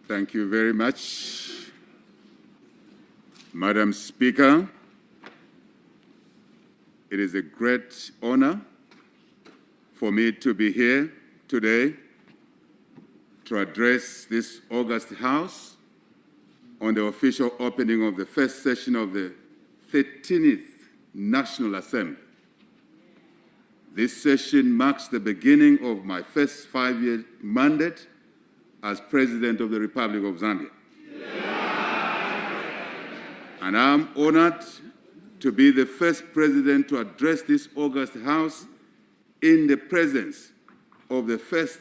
Thank you very much, Madam Speaker. It is a great honor for me to be here today to address this august House on the official opening of the first session of the 13th National Assembly. This session marks the beginning of my first 5-year mandate as President of the Republic of Zambia. And I'm honored to be the first president to address this august House in the presence of the first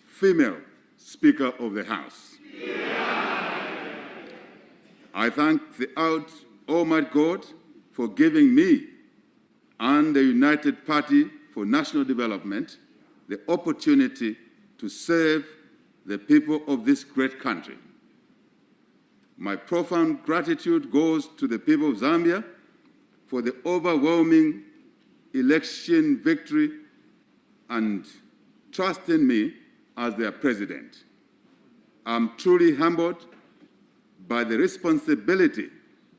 female Speaker of the House. I thank the Almighty God for giving me and the United Party for National Development the opportunity to serve the people of this great country. My profound gratitude goes to the people of Zambia for the overwhelming election victory and trust in me as their president. I'm truly humbled by the responsibility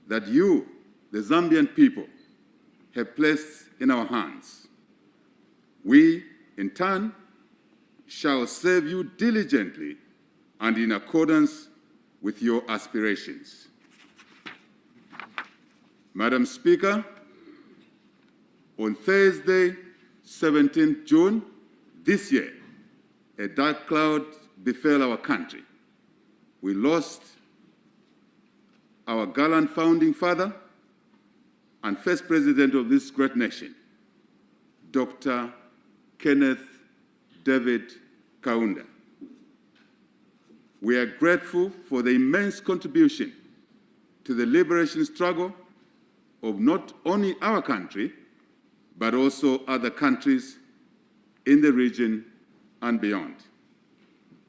that you, the Zambian people, have placed in our hands. We, in turn, shall serve you diligently and in accordance with your aspirations. Madam Speaker, on Thursday, 17th June this year, a dark cloud befell our country. We lost our gallant founding father and first president of this great nation, Dr. Kenneth David Kaunda. We are grateful for the immense contribution to the liberation struggle of not only our country, but also other countries in the region and beyond.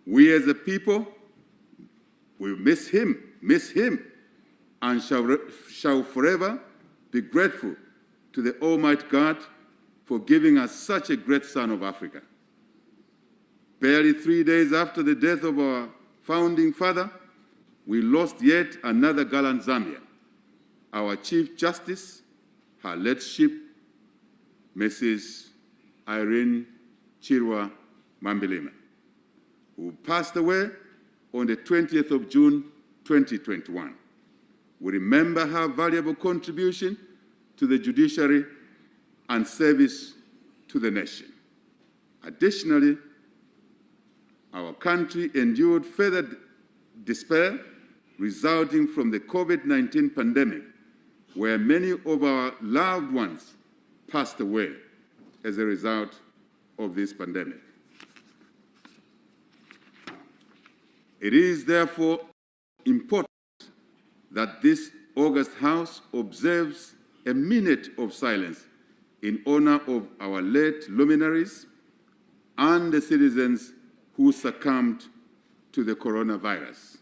We as a people will miss him, and shall forever be grateful to the Almighty God for giving us such a great son of Africa. Barely 3 days after the death of our founding father, we lost yet another gallant Zambian, our Chief Justice, her lordship, Mrs. Irene Chirwa Mambilima, who passed away on the 20th of June, 2021. We remember her valuable contribution to the judiciary and service to the nation. Additionally, our country endured further despair resulting from the COVID-19 pandemic, where many of our loved ones passed away as a result of this pandemic. It is therefore important that this august House observes a minute of silence in honor of our late luminaries and the citizens who succumbed to the coronavirus.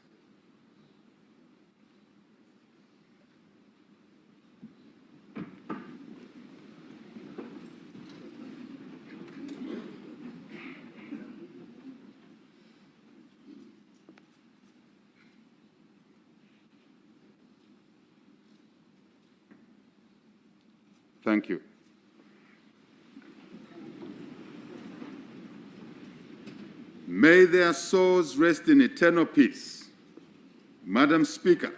Thank you. May their souls rest in eternal peace. Madam Speaker,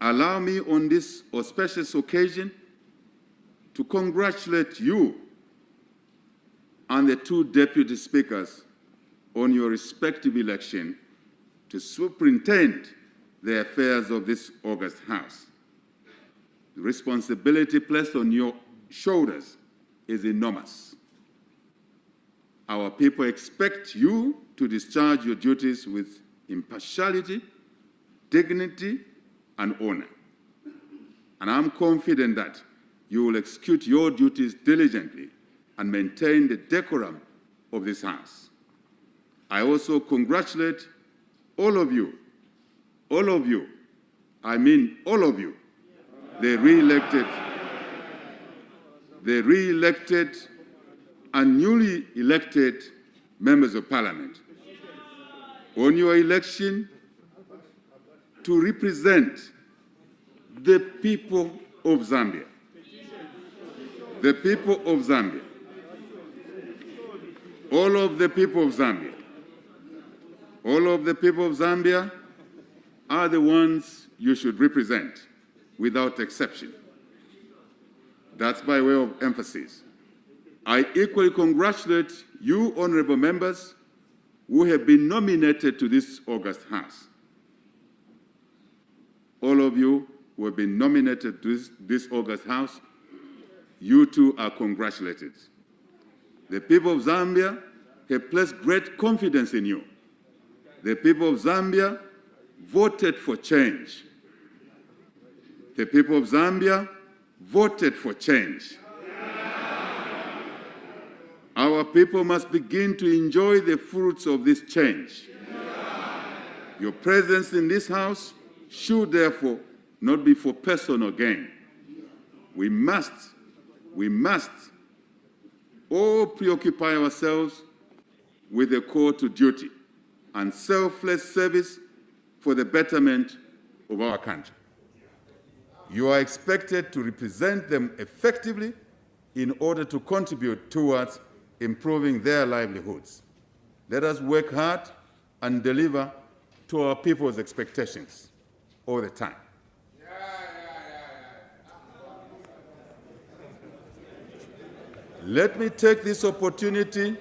allow me on this auspicious occasion to congratulate you and the two deputy speakers on your respective election to superintend the affairs of this august House. The responsibility placed on your shoulders is enormous. Our people expect you to discharge your duties with impartiality, dignity, and honor. And I'm confident that you will execute your duties diligently and maintain the decorum of this House. I also congratulate all of you, I mean all of you, the re-elected and newly elected members of Parliament. on your election to represent the people of Zambia. The people of Zambia. All of the people of Zambia. All of the people of Zambia are the ones you should represent without exception. That's by way of emphasis. I equally congratulate you, honorable members, who have been nominated to this august House. All of you who have been nominated to this august House, you too are congratulated. The people of Zambia have placed great confidence in you. The people of Zambia voted for change. The people of Zambia voted for change. Our people must begin to enjoy the fruits of this change. Your presence in this House should therefore not be for personal gain. We must all preoccupy ourselves with a call to duty and selfless service for the betterment of our country. You are expected to represent them effectively in order to contribute towards improving their livelihoods. Let us work hard and deliver to our people's expectations all the time. Let me take this opportunity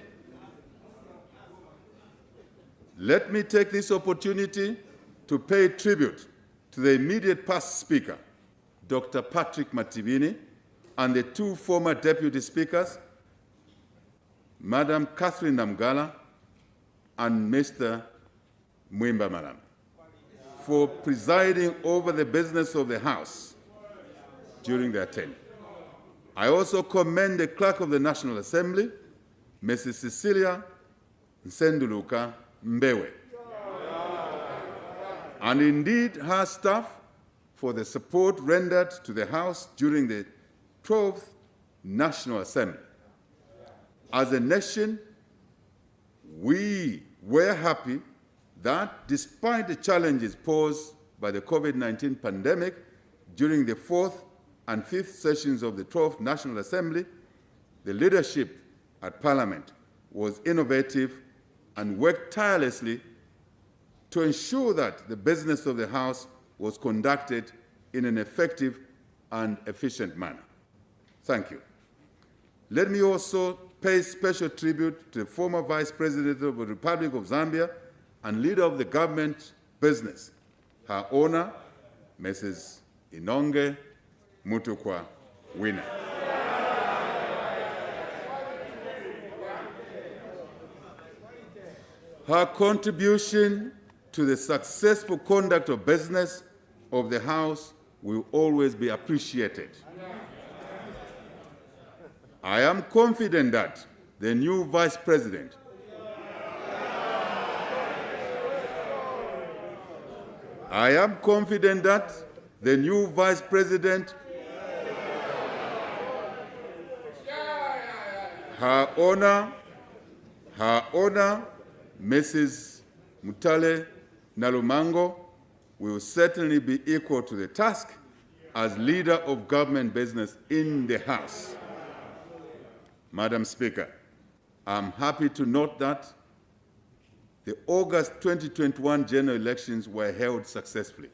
to pay tribute to the immediate past Speaker, Dr. Patrick Mativini, and the two former Deputy Speakers, Madam Catherine Namgala and Mr. Mwimba Malame, for presiding over the business of the House during their tenure. I also commend the Clerk of the National Assembly, Mrs. Cecilia Nsenduluka Mbewe, and indeed her staff for the support rendered to the House during the 12th National Assembly. As a nation, we were happy that despite the challenges posed by the COVID-19 pandemic during the 4th and 5th sessions of the 12th National Assembly, the leadership at Parliament was innovative and worked tirelessly to ensure that the business of the House was conducted in an effective and efficient manner. Thank you. Let me also pay special tribute to the former Vice President of the Republic of Zambia and leader of the government business, Her Honor, Mrs. Inonge Mutukwa Wina. Her contribution to the successful conduct of business of the House will always be appreciated. I am confident that the new Vice President Her Honor, Mrs. Mutale Nalumango, will certainly be equal to the task as leader of government business in the House. Madam Speaker, I'm happy to note that the August 2021 general elections were held successfully.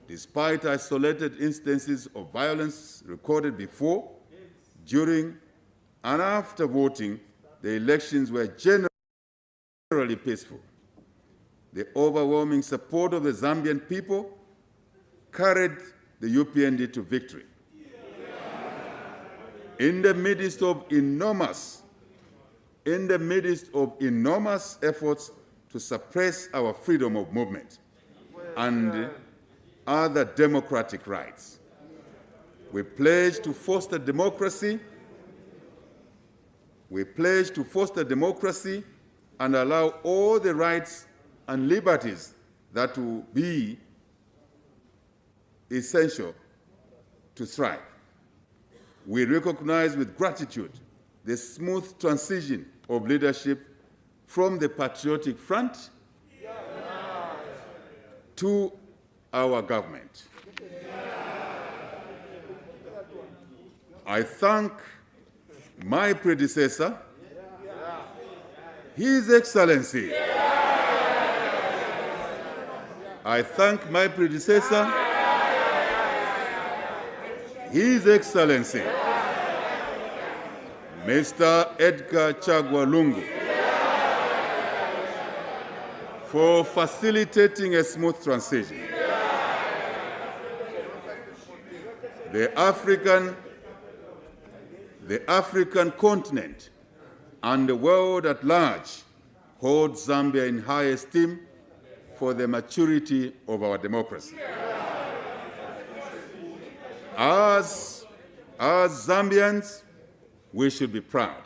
Despite isolated instances of violence recorded before, during, and after voting, the elections were generally peaceful. The overwhelming support of the Zambian people carried the UPND to victory. In the midst of enormous efforts to suppress our freedom of movement and other democratic rights, we pledge to foster democracy. And allow all the rights and liberties that will be essential to thrive. We recognize with gratitude the smooth transition of leadership from the Patriotic Front to our government. I thank my predecessor, His Excellency. I thank my predecessor, His Excellency, Mr. Edgar Chagwa Lungu, for facilitating a smooth transition. The African continent and the world at large hold Zambia in high esteem for the maturity of our democracy. As Zambians, we should be proud.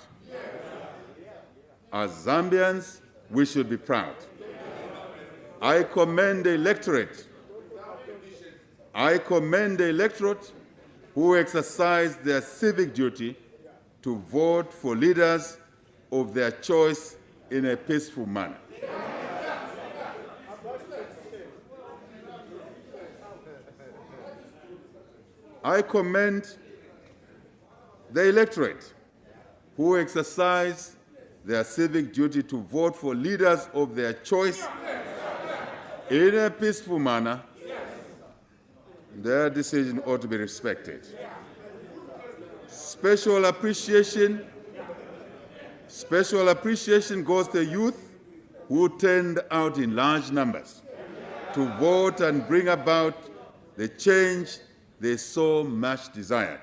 As Zambians, we should be proud. I commend the electorate who exercise their civic duty to vote for leaders of their choice in a peaceful manner. I commend the electorate who exercise their civic duty to vote for leaders of their choice in a peaceful manner. Their decision ought to be respected. Special appreciation goes to youth who turned out in large numbers to vote and bring about the change they so much desired.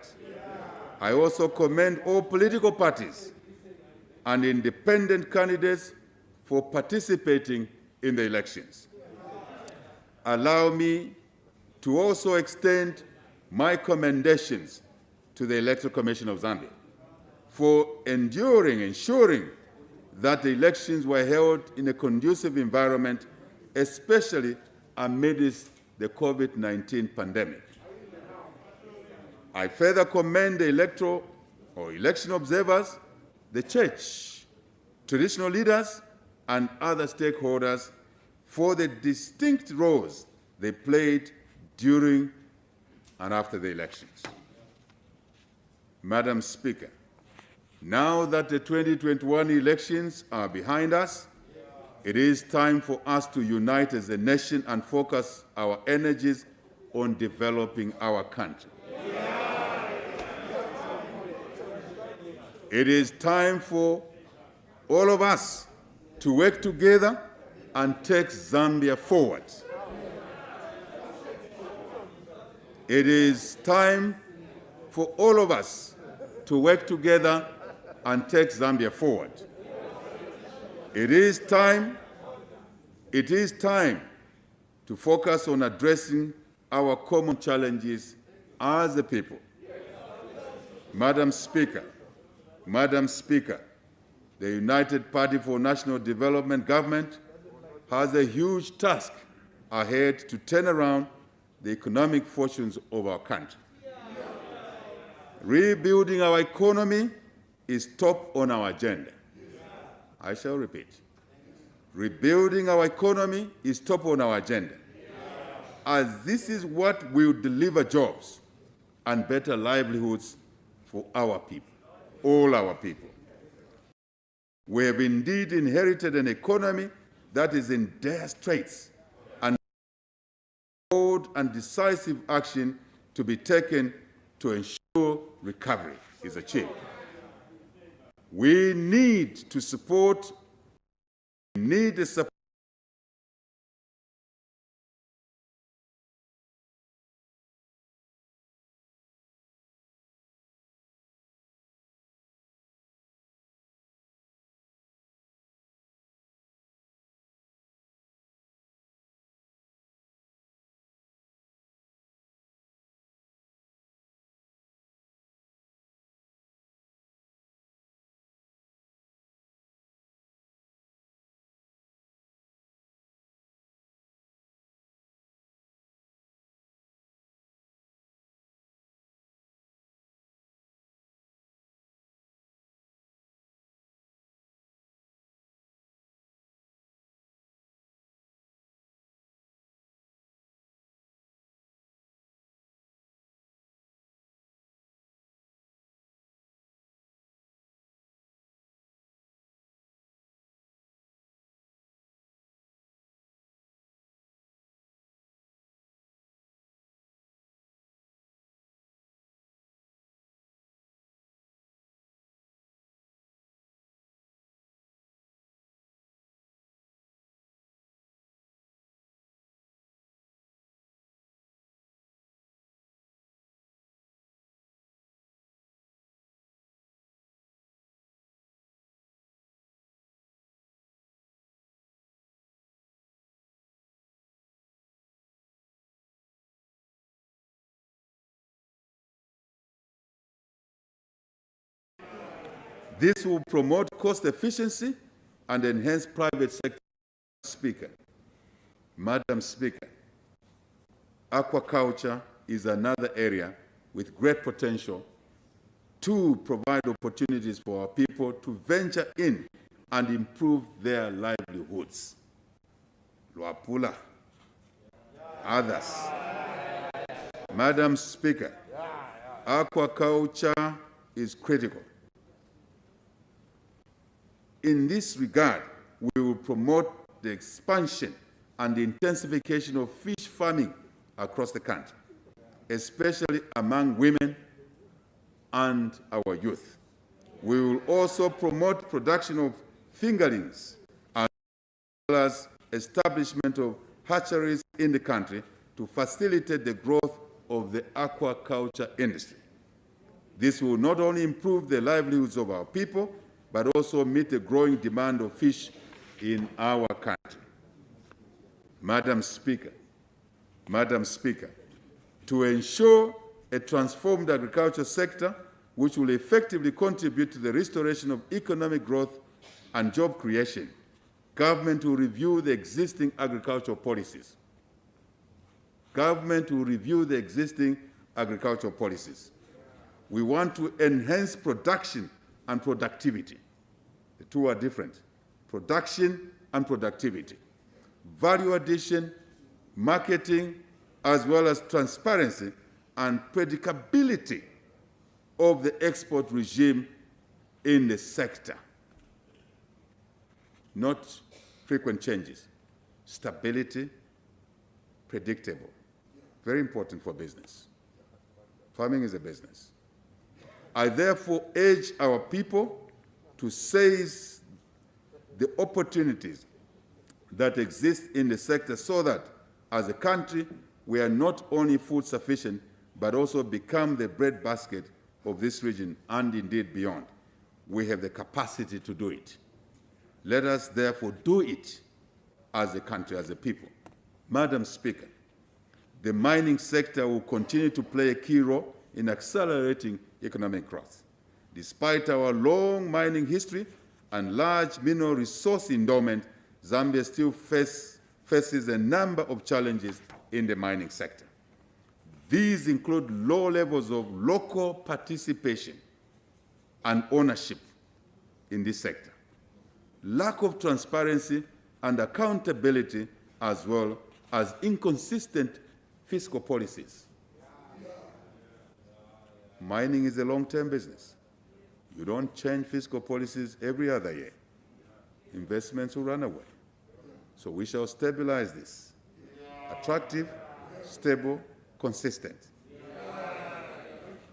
I also commend all political parties and independent candidates for participating in the elections. Allow me to also extend my commendations to the Electoral Commission of Zambia for ensuring that the elections were held in a conducive environment, especially amidst the COVID-19 pandemic. I further commend the election observers, the church, traditional leaders, and other stakeholders for the distinct roles they played during and after the elections. Madam Speaker, now that the 2021 elections are behind us, it is time for us to unite as a nation and focus our energies on developing our country. It is time for all of us to work together and take Zambia forward. It is time for all of us to work together and take Zambia forward. It is time to focus on addressing our common challenges as a people. Madam Speaker, the United Party for National Development government has a huge task ahead to turn around the economic fortunes of our country. Rebuilding our economy is top on our agenda. I shall repeat. Rebuilding our economy is top on our agenda, as this is what will deliver jobs and better livelihoods for our people, all our people. We have indeed inherited an economy that is in dire straits, and bold and decisive action to be taken to ensure recovery is achieved. We need the support This will promote cost efficiency and enhance private sector. Speaker, Madam Speaker, aquaculture is another area with great potential to provide opportunities for our people to venture in and improve their livelihoods. Luapula, others. Madam Speaker, aquaculture is critical. In this regard, we will promote the expansion and the intensification of fish farming across the country, especially among women and our youth. We will also promote production of fingerlings as well as establishment of hatcheries in the country to facilitate the growth of the aquaculture industry. This will not only improve the livelihoods of our people, but also meet the growing demand of fish in our country. Madam Speaker, to ensure a transformed agriculture sector which will effectively contribute to the restoration of economic growth and job creation, government will review the existing agricultural policies. We want to enhance production and productivity. The two are different. Production and productivity. Value addition, marketing, as well as transparency and predictability of the export regime in the sector. Not frequent changes. Stability, predictable. Very important for business. Farming is a business. I therefore urge our people to seize the opportunities that exist in the sector so that, as a country, we are not only food sufficient, but also become the breadbasket of this region and indeed beyond. We have the capacity to do it. Let us therefore do it as a country, as a people. Madam Speaker, the mining sector will continue to play a key role in accelerating economic growth. Despite our long mining history and large mineral resource endowment, Zambia still faces a number of challenges in the mining sector. These include low levels of local participation and ownership in this sector, lack of transparency and accountability, as well as inconsistent fiscal policies. Mining is a long-term business. You don't change fiscal policies every other year. Investments will run away. So we shall stabilize this. Attractive, stable, consistent.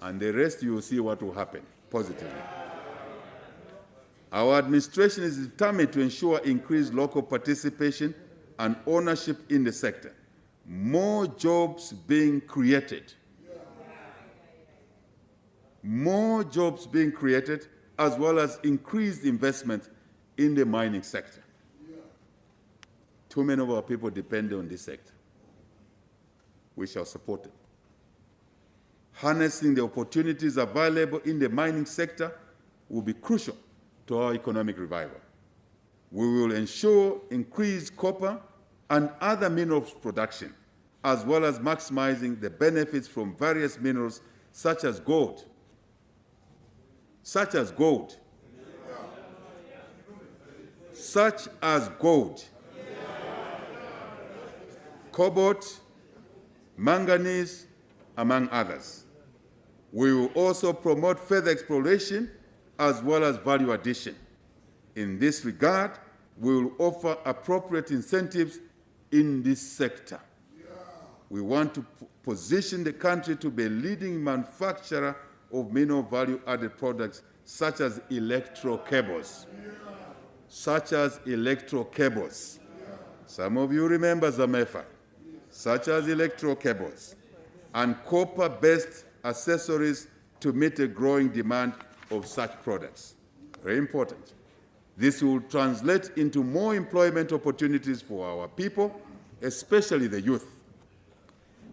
And the rest you will see what will happen positively. Our administration is determined to ensure increased local participation and ownership in the sector. More jobs being created. More jobs being created, as well as increased investment in the mining sector. Too many of our people depend on this sector. We shall support it. Harnessing the opportunities available in the mining sector will be crucial to our economic revival. We will ensure increased copper and other minerals production, as well as maximizing the benefits from various minerals such as gold, cobalt, manganese, among others. We will also promote further exploration as well as value addition. In this regard, we will offer appropriate incentives in this sector. We want to position the country to be a leading manufacturer of mineral value-added products such as electro cables. Some of you remember Zamefa. Such as electro cables and copper-based accessories to meet a growing demand of such products. Very important. This will translate into more employment opportunities for our people, especially the youth.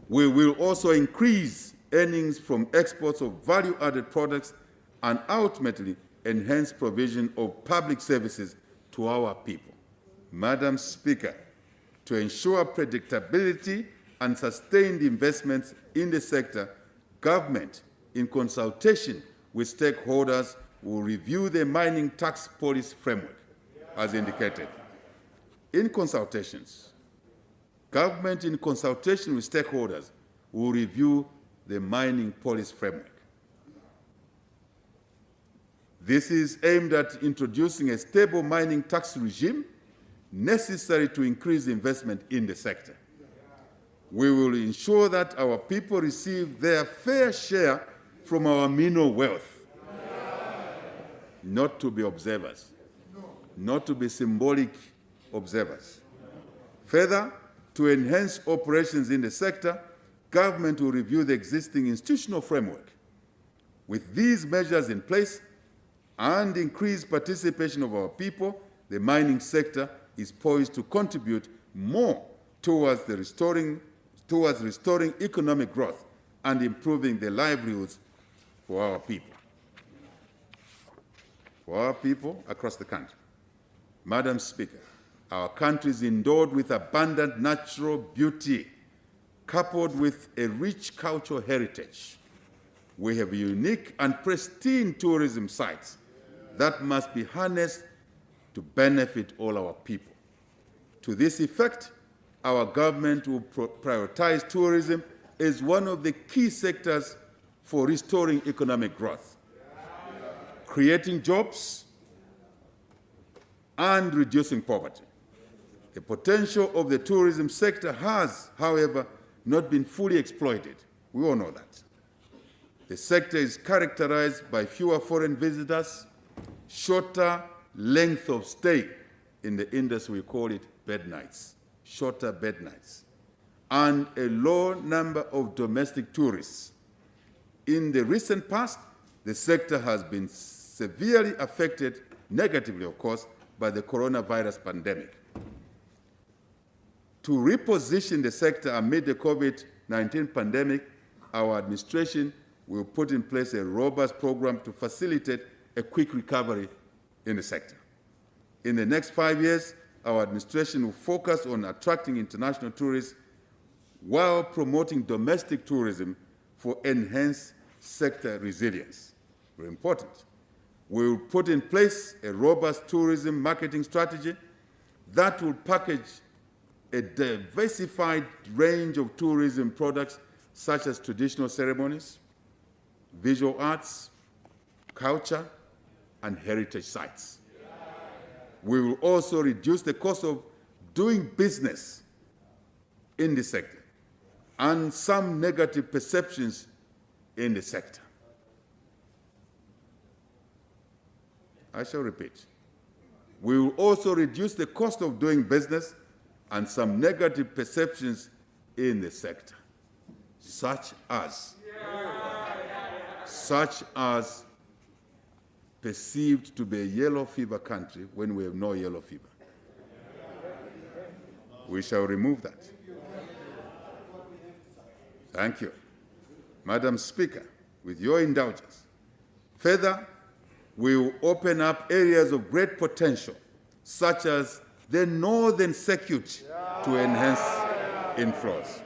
We will also increase earnings from exports of value-added products and ultimately enhanced provision of public services to our people. Madam Speaker, to ensure predictability and sustained investments in the sector, government, in consultation with stakeholders, will review the mining tax policy framework, as indicated. In consultations, government, in consultation with stakeholders, will review the mining policy framework. This is aimed at introducing a stable mining tax regime necessary to increase investment in the sector. We will ensure that our people receive their fair share from our mineral wealth, not to be observers, not to be symbolic observers. Further, to enhance operations in the sector, government will review the existing institutional framework. With these measures in place and increased participation of our people, the mining sector is poised to contribute more towards restoring economic growth and improving the livelihoods for our people across the country. Madam Speaker, our country is endowed with abundant natural beauty, coupled with a rich cultural heritage. We have unique and pristine tourism sites that must be harnessed to benefit all our people. To this effect, our government will prioritize tourism as one of the key sectors for restoring economic growth, creating jobs, and reducing poverty. The potential of the tourism sector has, however, not been fully exploited. We all know that. The sector is characterized by fewer foreign visitors, shorter length of stay. In the industry, we call it bed nights, shorter bed nights, and a low number of domestic tourists. In the recent past, the sector has been severely affected, negatively of course, by the coronavirus pandemic. To reposition the sector amid the COVID-19 pandemic, our administration will put in place a robust program to facilitate a quick recovery in the sector. In the next 5 years, our administration will focus on attracting international tourists while promoting domestic tourism for enhanced sector resilience. Very important. We will put in place a robust tourism marketing strategy that will package a diversified range of tourism products such as traditional ceremonies, visual arts, culture, and heritage sites. We will also reduce the cost of doing business in the sector and some negative perceptions in the sector. I shall repeat. We will also reduce the cost of doing business and some negative perceptions in the sector, such as perceived to be a yellow fever country when we have no yellow fever. We shall remove that. Thank you. Madam Speaker, with your indulgence. Further, we will open up areas of great potential, such as the northern circuit, to enhance inflows.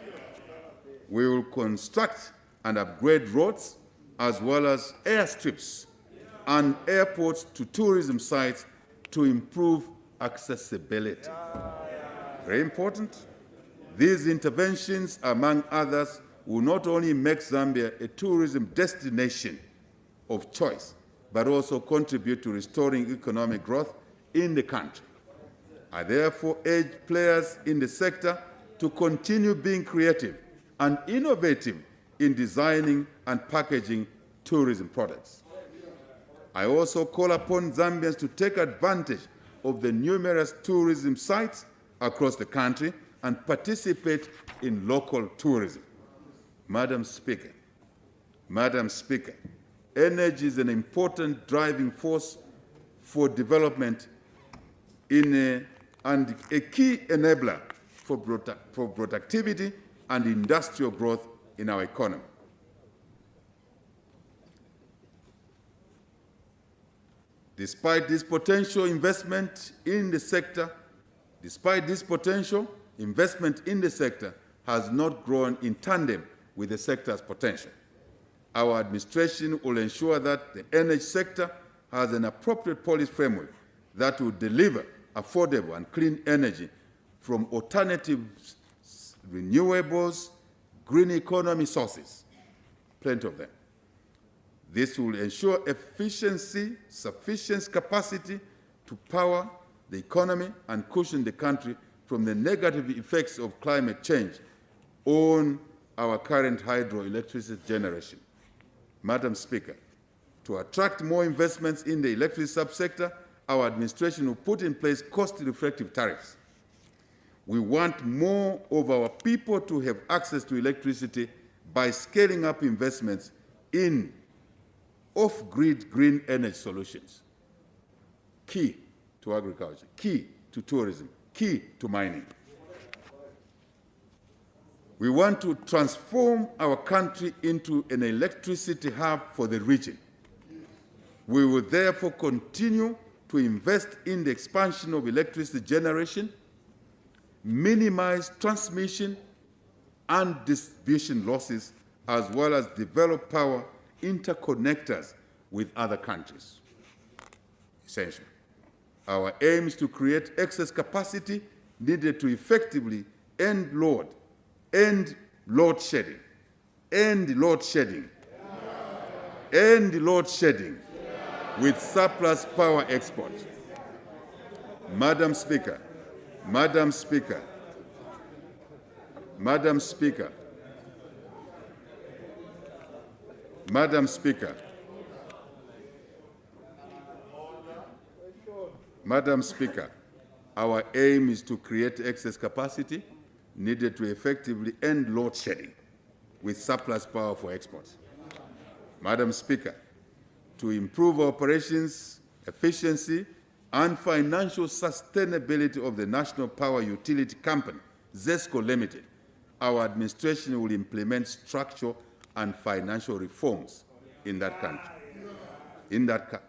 We will construct and upgrade roads as well as airstrips and airports to tourism sites to improve accessibility. Very important. These interventions, among others, will not only make Zambia a tourism destination of choice, but also contribute to restoring economic growth in the country. I therefore urge players in the sector to continue being creative and innovative in designing and packaging tourism products. I also call upon Zambians to take advantage of the numerous tourism sites across the country and participate in local tourism. Madam Speaker, energy is an important driving force for development and a key enabler for productivity and industrial growth in our economy. Despite this potential investment in the sector, has not grown in tandem with the sector's potential. Our administration will ensure that the energy sector has an appropriate policy framework that will deliver affordable and clean energy from alternative renewables, green economy sources, plenty of them. This will ensure efficiency, sufficient capacity to power the economy and cushion the country from the negative effects of climate change on our current hydroelectricity generation. Madam Speaker, to attract more investments in the electricity subsector, our administration will put in place cost-reflective tariffs. We want more of our people to have access to electricity by scaling up investments in off-grid green energy solutions, key to agriculture, key to tourism, key to mining. We want to transform our country into an electricity hub for the region. We will therefore continue to invest in the expansion of electricity generation, minimize transmission and distribution losses, as well as develop power interconnectors with other countries. Essential. Our aim is to create excess capacity needed to effectively end load shedding with surplus power export. Madam Speaker, our aim is to create excess capacity needed to effectively end load shedding with surplus power for exports. Madam Speaker, to improve operations, efficiency, and financial sustainability of the National Power Utility Company, ZESCO Limited, our administration will implement structural and financial reforms in that country,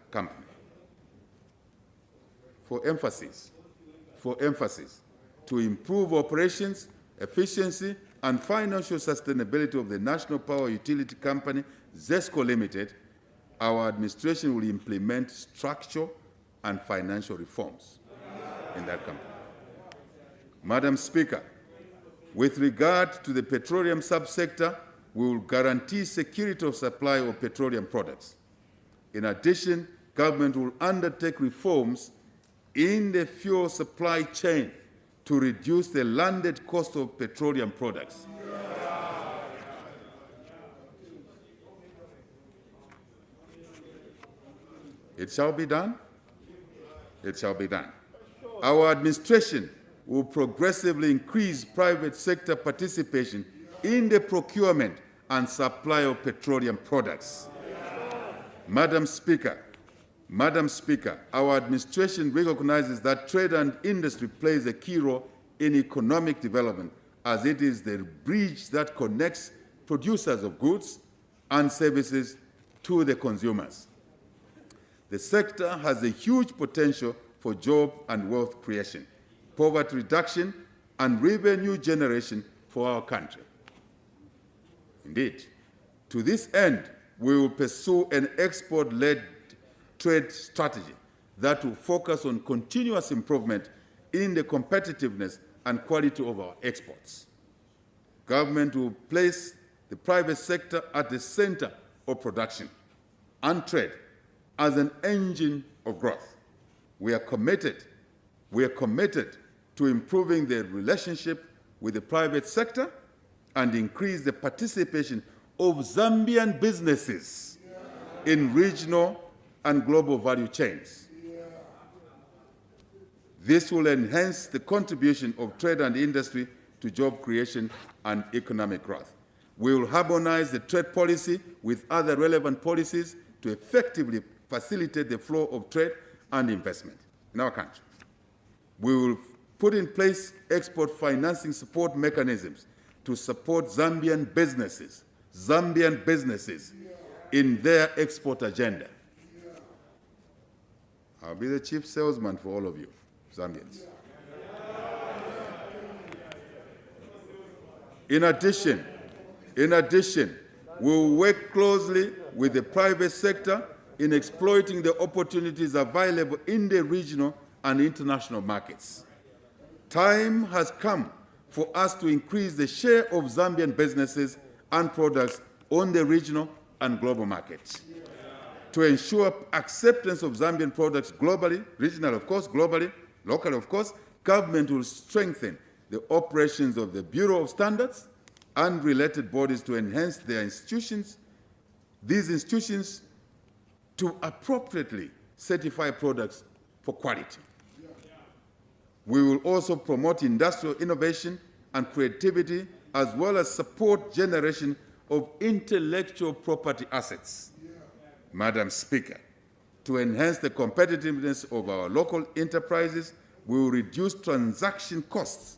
company. For emphasis, to improve operations, efficiency, and financial sustainability of the National Power Utility Company, ZESCO Limited, our administration will implement structural and financial reforms in that company. Madam Speaker, with regard to the petroleum subsector, we will guarantee security of supply of petroleum products. In addition, government will undertake reforms in the fuel supply chain to reduce the landed cost of petroleum products. It shall be done. It shall be done. Our administration will progressively increase private sector participation in the procurement and supply of petroleum products. Madam Speaker, our administration recognizes that trade and industry plays a key role in economic development, as it is the bridge that connects producers of goods and services to the consumers. The sector has a huge potential for job and wealth creation, poverty reduction, and revenue generation for our country. Indeed, to this end, we will pursue an export-led trade strategy that will focus on continuous improvement in the competitiveness and quality of our exports. Government will place the private sector at the center of production and trade as an engine of growth. We are committed to improving the relationship with the private sector and increase the participation of Zambian businesses in regional and global value chains. This will enhance the contribution of trade and industry to job creation and economic growth. We will harmonize the trade policy with other relevant policies to effectively facilitate the flow of trade and investment in our country. We will put in place export financing support mechanisms to support Zambian businesses in their export agenda. I'll be the chief salesman for all of you, Zambians. In addition, we'll work closely with the private sector in exploiting the opportunities available in the regional and international markets. Time has come for us to increase the share of Zambian businesses and products on the regional and global markets. To ensure acceptance of Zambian products globally, regional of course, globally, locally of course, government will strengthen the operations of the Bureau of Standards and related bodies to enhance these institutions to appropriately certify products for quality. We will also promote industrial innovation and creativity, as well as support generation of intellectual property assets. Madam Speaker, to enhance the competitiveness of our local enterprises, we will reduce transaction costs.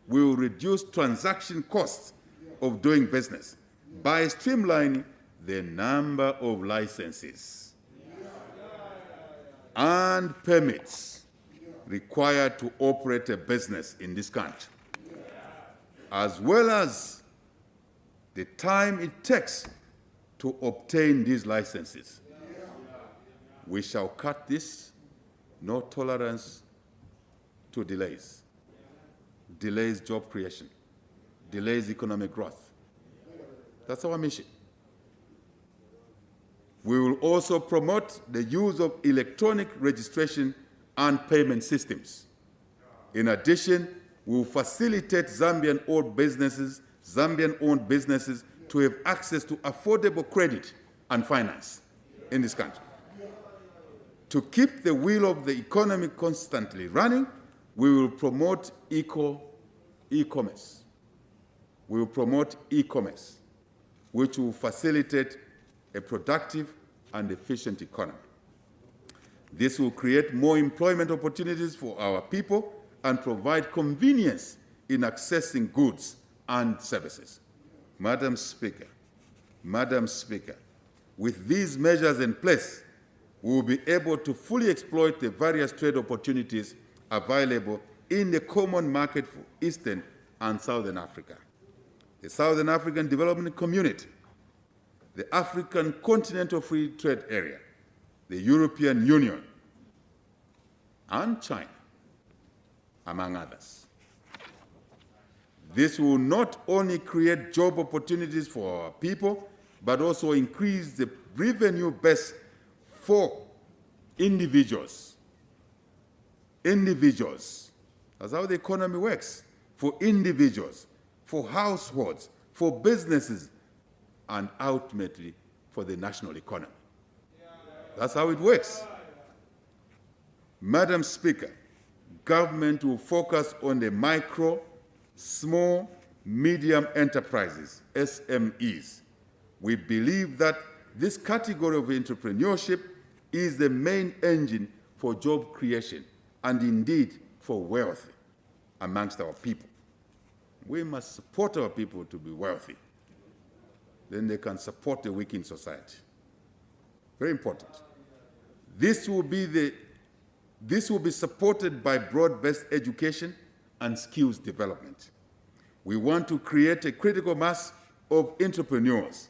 We will reduce transaction costs of doing business by streamlining the number of licenses and permits required to operate a business in this country, as well as the time it takes to obtain these licenses. We shall cut this, no tolerance to delays. Delays job creation, delays economic growth. That's our mission. We will also promote the use of electronic registration and payment systems. In addition, we will facilitate Zambian-owned businesses to have access to affordable credit and finance in this country. To keep the wheel of the economy constantly running, we will promote e-commerce. We will promote e-commerce, which will facilitate a productive and efficient economy. This will create more employment opportunities for our people and provide convenience in accessing goods and services. Madam Speaker, with these measures in place, we will be able to fully exploit the various trade opportunities available in the common market for Eastern and Southern Africa, the Southern African Development Community, the African Continental Free Trade Area, the European Union, and China, among others. This will not only create job opportunities for our people, but also increase the revenue base for individuals. That's how the economy works. For individuals, for households, for businesses, and ultimately for the national economy. That's how it works. Madam Speaker, government will focus on the micro, small, medium enterprises, SMEs. We believe that this category of entrepreneurship is the main engine for job creation and indeed for wealth amongst our people. We must support our people to be wealthy. Then they can support the weak in society. Very important. This will be supported by broad-based education and skills development. We want to create a critical mass of entrepreneurs,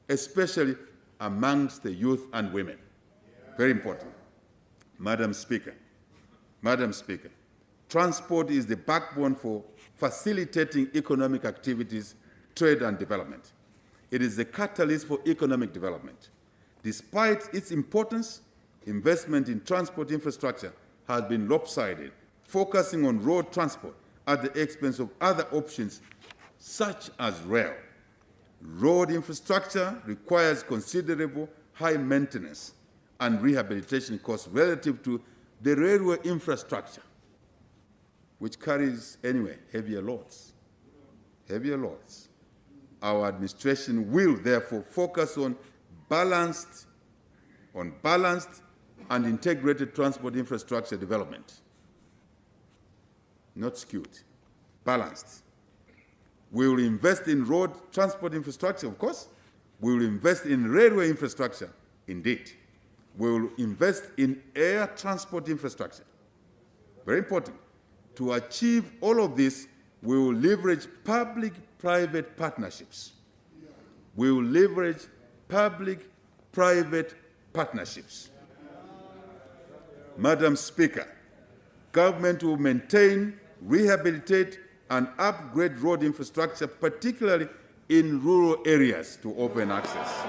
especially amongst the youth and women. Very important. Madam Speaker, transport is the backbone for facilitating economic activities, trade, and development. It is the catalyst for economic development. Despite its importance, investment in transport infrastructure has been lopsided, focusing on road transport at the expense of other options, such as rail. Road infrastructure requires considerable high maintenance and rehabilitation costs relative to the railway infrastructure, which carries, anyway, heavier loads. Our administration will therefore focus on balanced and integrated transport infrastructure development. Not skewed, balanced. We will invest in road transport infrastructure, of course. We will invest in railway infrastructure, indeed. We will invest in air transport infrastructure. Very important. To achieve all of this, we will leverage public-private partnerships. We will leverage public-private partnerships. Madam Speaker, government will maintain, rehabilitate, and upgrade road infrastructure, particularly in rural areas, to open access.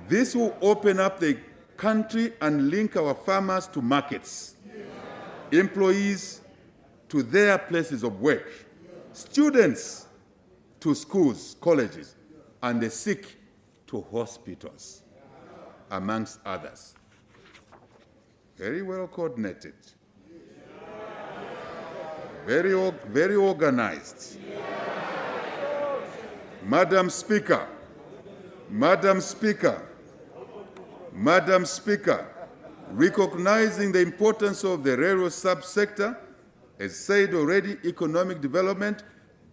This will open up the country and link our farmers to markets, employees to their places of work, students to schools, colleges, and the sick to hospitals, amongst others. Very well coordinated, very organized. Madam Speaker, recognizing the importance of the railroad subsector, as said already, economic development,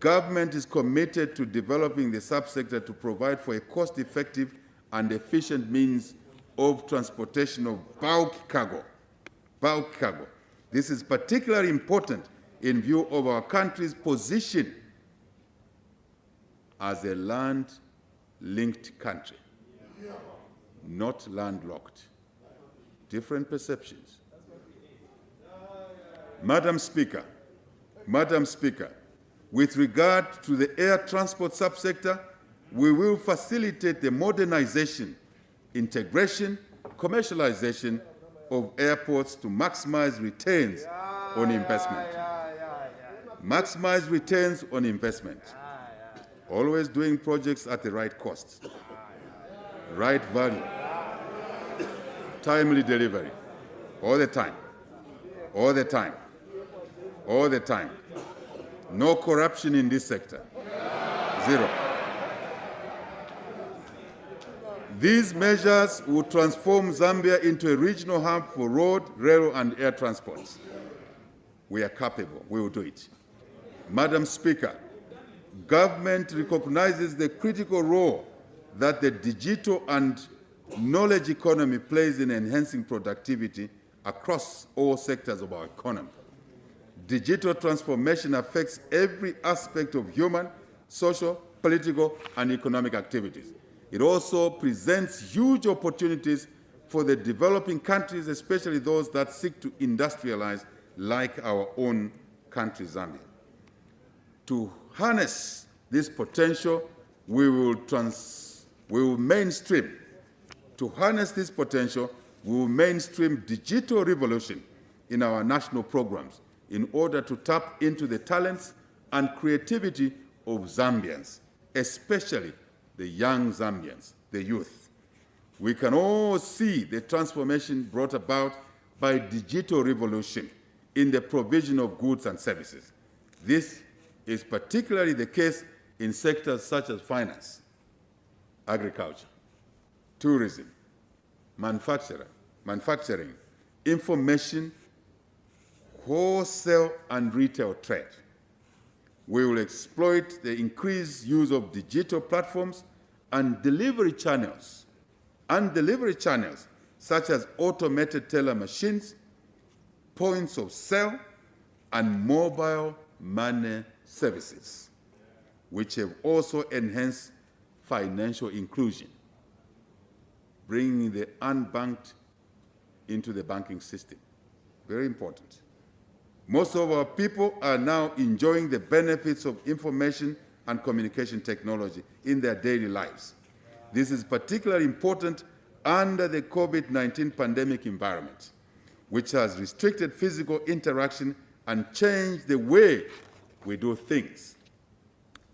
government is committed to developing the subsector to provide for a cost-effective and efficient means of transportation of bulk cargo. This is particularly important in view of our country's position as a land-linked country, not landlocked. Different perceptions. Madam Speaker, with regard to the air transport subsector, we will facilitate the modernization, integration, commercialization of airports to maximize returns on investment. Maximize returns on investment. Always doing projects at the right cost, right value, timely delivery, all the time. No corruption in this sector. Zero. These measures will transform Zambia into a regional hub for road, rail, and air transports. We are capable. We will do it. Madam Speaker, government recognizes the critical role that the digital and knowledge economy plays in enhancing productivity across all sectors of our economy. Digital transformation affects every aspect of human, social, political, and economic activities. It also presents huge opportunities for the developing countries, especially those that seek to industrialize like our own country, Zambia. To harness this potential, we will mainstream. To harness this potential, we will mainstream digital revolution in our national programs in order to tap into the talents and creativity of Zambians, especially the young Zambians, the youth. We can all see the transformation brought about by digital revolution in the provision of goods and services. This is particularly the case in sectors such as finance, agriculture, tourism, manufacturing, information, wholesale and retail trade. We will exploit the increased use of digital platforms and delivery channels such as automated teller machines, points of sale, and mobile money services, which have also enhanced financial inclusion, bringing the unbanked into the banking system. Very important. Most of our people are now enjoying the benefits of information and communication technology in their daily lives. This is particularly important under the COVID-19 pandemic environment, which has restricted physical interaction and changed the way we do things.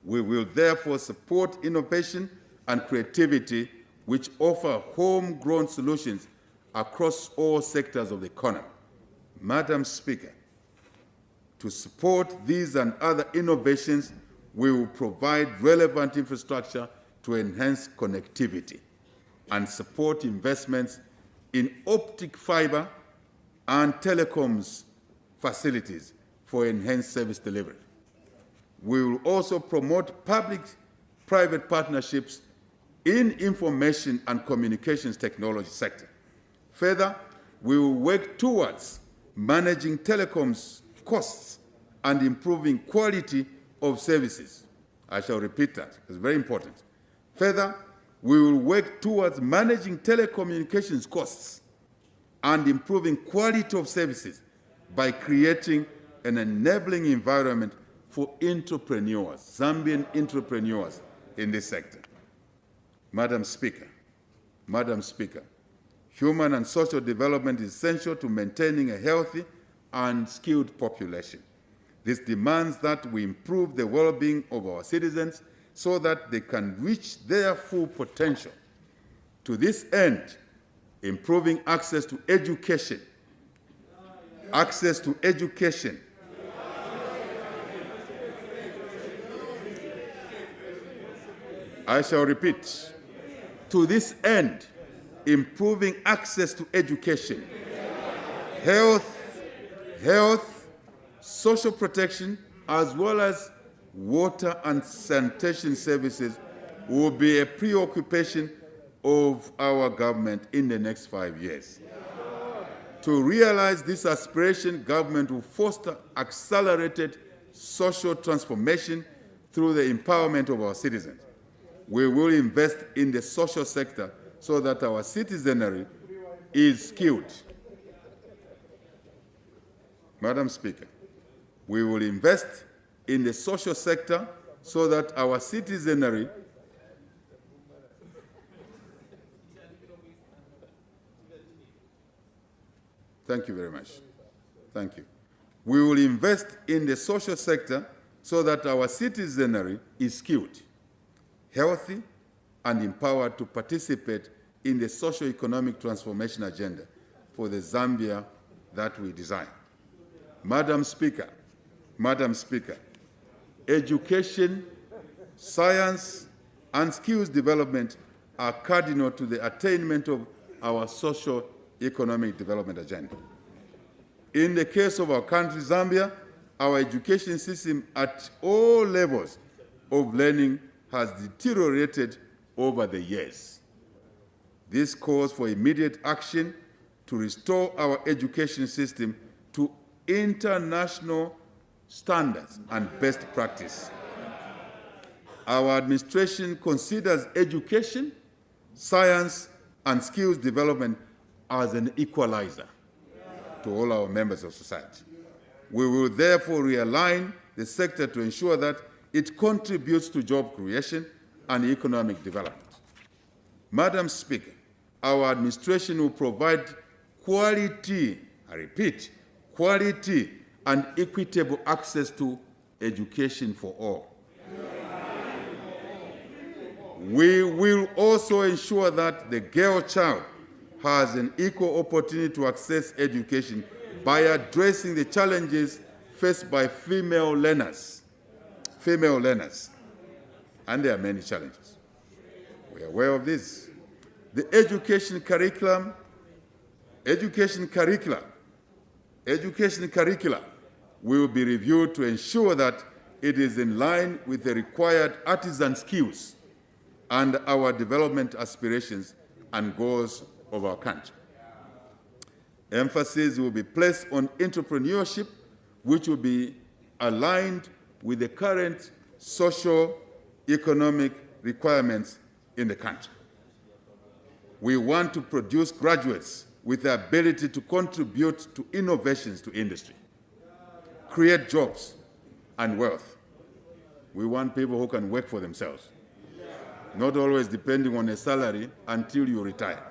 We will therefore support innovation and creativity which offer homegrown solutions across all sectors of the economy. Madam Speaker, to support these and other innovations, we will provide relevant infrastructure to enhance connectivity and support investments in optic fiber and telecoms facilities for enhanced service delivery. We will also promote public-private partnerships in information and communications technology sector. Further, we will work towards managing telecoms costs and improving quality of services. I shall repeat that, it's very important. Further, we will work towards managing telecommunications costs and improving quality of services by creating an enabling environment for entrepreneurs, Zambian entrepreneurs in this sector. Madam Speaker, human and social development is essential to maintaining a healthy and skilled population. This demands that we improve the well-being of our citizens so that they can reach their full potential. To this end, improving access to education, I shall repeat, to this end, improving access to education, health, social protection, as well as water and sanitation services will be a preoccupation of our government in the next 5 years. To realize this aspiration, government will foster accelerated social transformation through the empowerment of our citizens. We will invest in the social sector so that our citizenry is skilled. Madam Speaker, we will invest in the social sector so that our citizenry Thank you very much. Thank you. We will invest in the social sector so that our citizenry is skilled, healthy, and empowered to participate in the socio-economic transformation agenda for the Zambia that we design. Madam Speaker, education, science, and skills development are cardinal to the attainment of our socio-economic development agenda. In the case of our country, Zambia, our education system at all levels of learning has deteriorated over the years. This calls for immediate action to restore our education system to international standards and best practice. Our administration considers education, science, and skills development as an equalizer to all our members of society. We will therefore realign the sector to ensure that it contributes to job creation and economic development. Madam Speaker, our administration will provide quality, I repeat, quality and equitable access to education for all. We will also ensure that the girl child has an equal opportunity to access education by addressing the challenges faced by female learners. And there are many challenges. We are aware of this. The education curricula will be reviewed to ensure that it is in line with the required artisan skills and our development aspirations and goals of our country. Emphasis will be placed on entrepreneurship, which will be aligned with the current socio-economic requirements in the country. We want to produce graduates with the ability to contribute to innovations to industry, create jobs and wealth. We want people who can work for themselves, not always depending on a salary until you retire.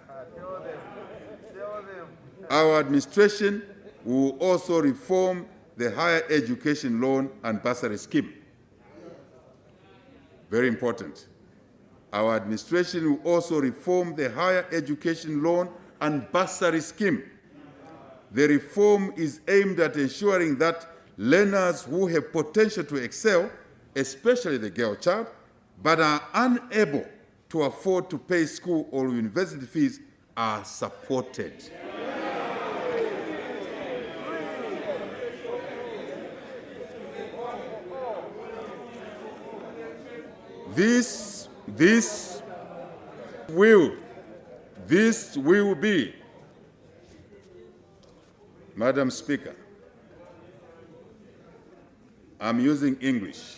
Our administration will also reform the higher education loan and bursary scheme. Very important. Our administration will also reform the higher education loan and bursary scheme. The reform is aimed at ensuring that learners who have potential to excel, especially the girl child, but are unable to afford to pay school or university fees, are supported. This will be, Madam Speaker, I'm using English.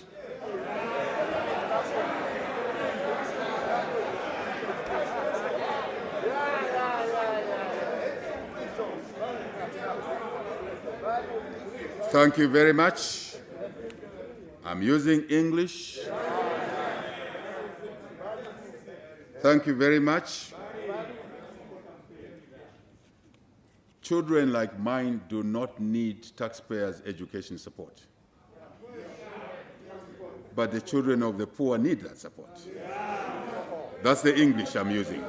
Thank you very much. I'm using English. Thank you very much. Children like mine do not need taxpayers' education support. But the children of the poor need that support. That's the English I'm using.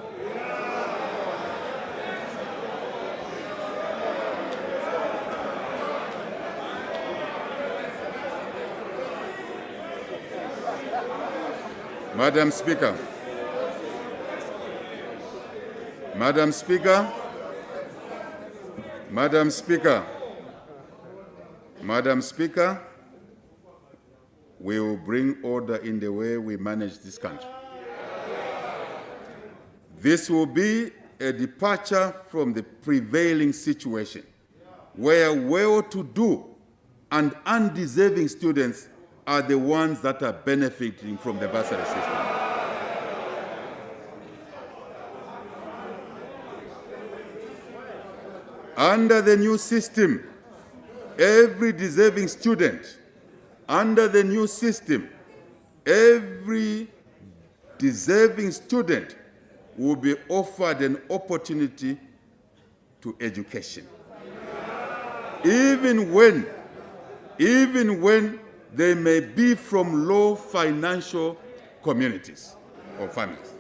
Madam Speaker, Madam Speaker, Madam Speaker, Madam Speaker, we will bring order in the way we manage this country. This will be a departure from the prevailing situation where well-to-do and undeserving students are the ones that are benefiting from the bursary system. Under the new system, every deserving student, under the new system, every deserving student will be offered an opportunity to education. Even when they may be from low financial communities or families.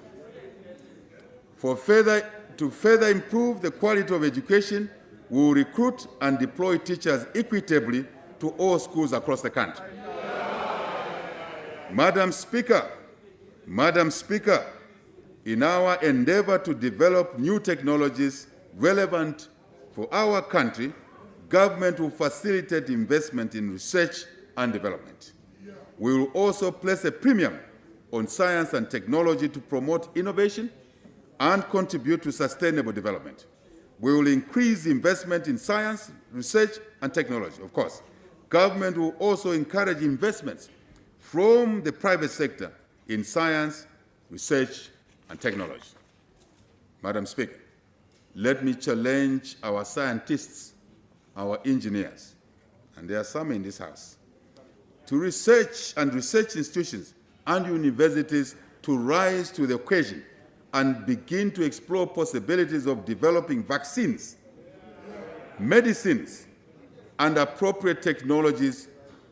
To further improve the quality of education, we will recruit and deploy teachers equitably to all schools across the country. Madam Speaker, in our endeavor to develop new technologies relevant for our country, government will facilitate investment in research and development. We will also place a premium on science and technology to promote innovation and contribute to sustainable development. We will increase investment in science, research, and technology, of course. Government will also encourage investments from the private sector in science, research, and technology. Madam Speaker, let me challenge our scientists, our engineers, and there are some in this House, to research institutions and universities to rise to the occasion and begin to explore possibilities of developing vaccines, medicines, and appropriate technologies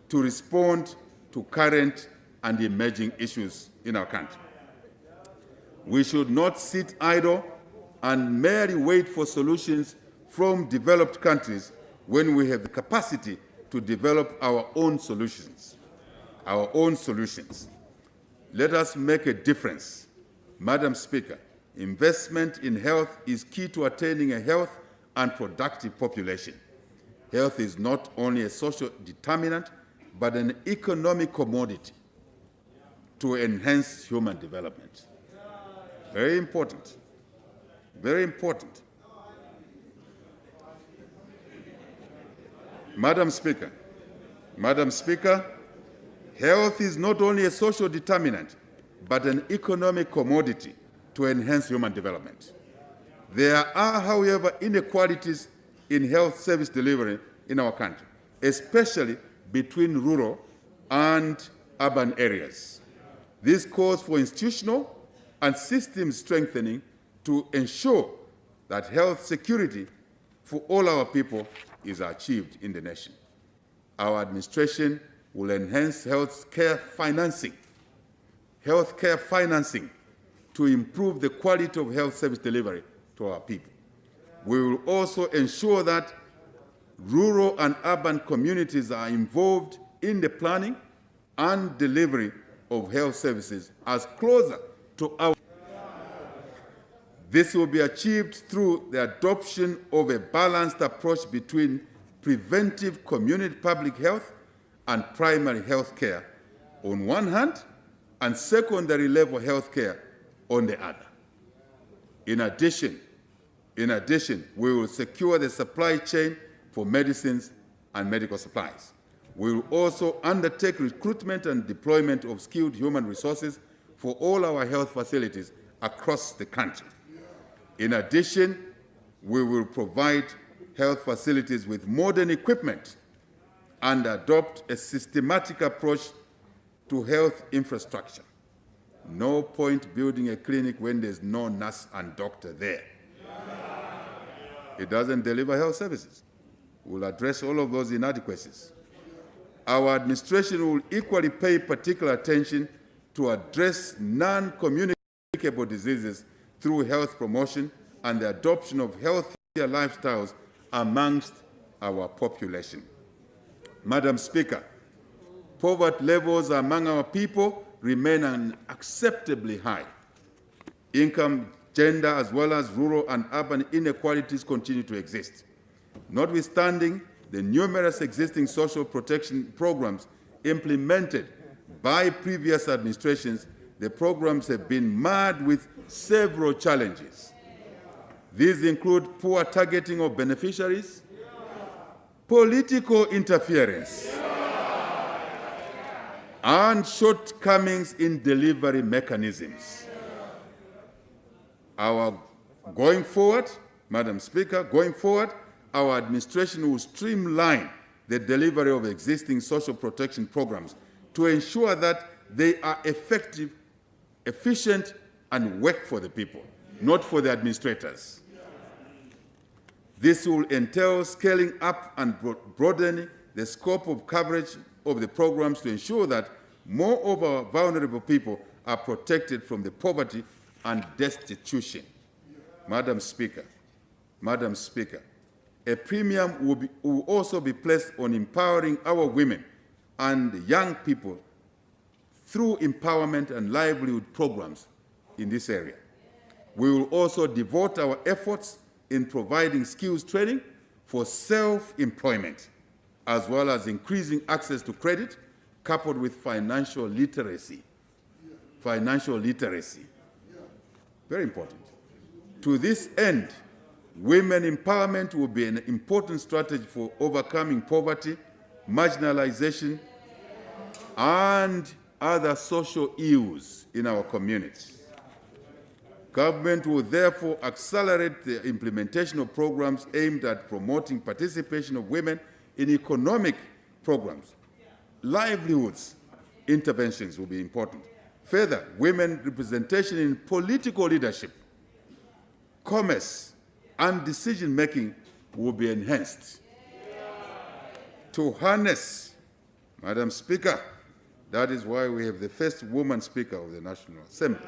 to respond to current and emerging issues in our country. We should not sit idle and merely wait for solutions from developed countries when we have the capacity to develop our own solutions. Let us make a difference. Madam Speaker, investment in health is key to attaining a healthy and productive population. Health is not only a social determinant, but an economic commodity to enhance human development. Very important. Very important. Madam Speaker, health is not only a social determinant, but an economic commodity to enhance human development. There are, however, inequalities in health service delivery in our country, especially between rural and urban areas. This calls for institutional and system strengthening to ensure that health security for all our people is achieved in the nation. Our administration will enhance healthcare financing to improve the quality of health service delivery to our people. We will also ensure that rural and urban communities are involved in the planning and delivery of health services as closer to our. This will be achieved through the adoption of a balanced approach between preventive community public health and primary health care on one hand, and secondary level health care on the other. In addition, we will secure the supply chain for medicines and medical supplies. We will also undertake recruitment and deployment of skilled human resources for all our health facilities across the country. In addition, we will provide health facilities with modern equipment and adopt a systematic approach to health infrastructure. No point building a clinic when there's no nurse and doctor there. It doesn't deliver health services. We'll address all of those inadequacies. Our administration will equally pay particular attention to address non-communicable diseases through health promotion and the adoption of healthier lifestyles amongst our population. Madam Speaker, poverty levels among our people remain unacceptably high. Income, gender, as well as rural and urban inequalities continue to exist. Notwithstanding the numerous existing social protection programs implemented by previous administrations, the programs have been marred with several challenges. These include poor targeting of beneficiaries, political interference, and shortcomings in delivery mechanisms. Going forward, Madam Speaker, our administration will streamline the delivery of existing social protection programs to ensure that they are effective, efficient, and work for the people, not for the administrators. This will entail scaling up and broadening the scope of coverage of the programs to ensure that more of our vulnerable people are protected from the poverty and destitution. Madam Speaker, a premium will also be placed on empowering our women and young people through empowerment and livelihood programs in this area. We will also devote our efforts in providing skills training for self-employment, as well as increasing access to credit, coupled with financial literacy. Financial literacy, very important. To this end, women empowerment will be an important strategy for overcoming poverty, marginalization, and other social ills in our communities. Government will therefore accelerate the implementation of programs aimed at promoting participation of women in economic programs. Livelihoods interventions will be important. Further, women representation in political leadership, commerce, and decision-making will be enhanced. To harness, Madam Speaker, that is why we have the first woman Speaker of the National Assembly.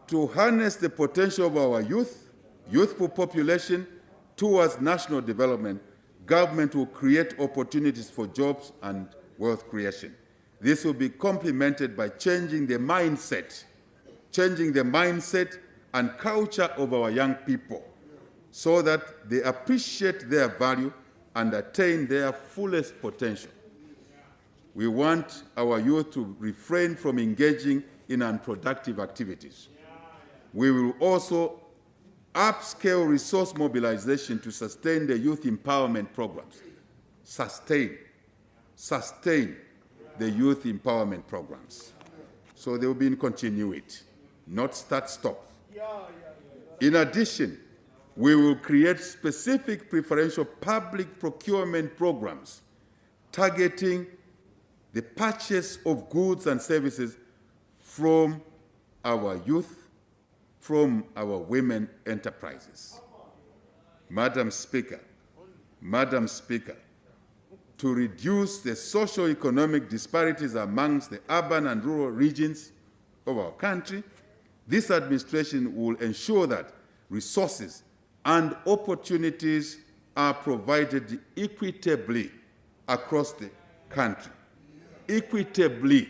To harness the potential of our youthful population towards national development, government will create opportunities for jobs and wealth creation. This will be complemented by changing the mindset and culture of our young people so that they appreciate their value and attain their fullest potential. We want our youth to refrain from engaging in unproductive activities. We will also upscale resource mobilization to sustain the youth empowerment programs. Sustain the youth empowerment programs. So they will be in continuity, not start-stop. In addition, we will create specific preferential public procurement programs targeting the purchase of goods and services from our youth, from our women enterprises. Madam Speaker, to reduce the socio-economic disparities amongst the urban and rural regions of our country, this administration will ensure that resources and opportunities are provided equitably across the country. Equitably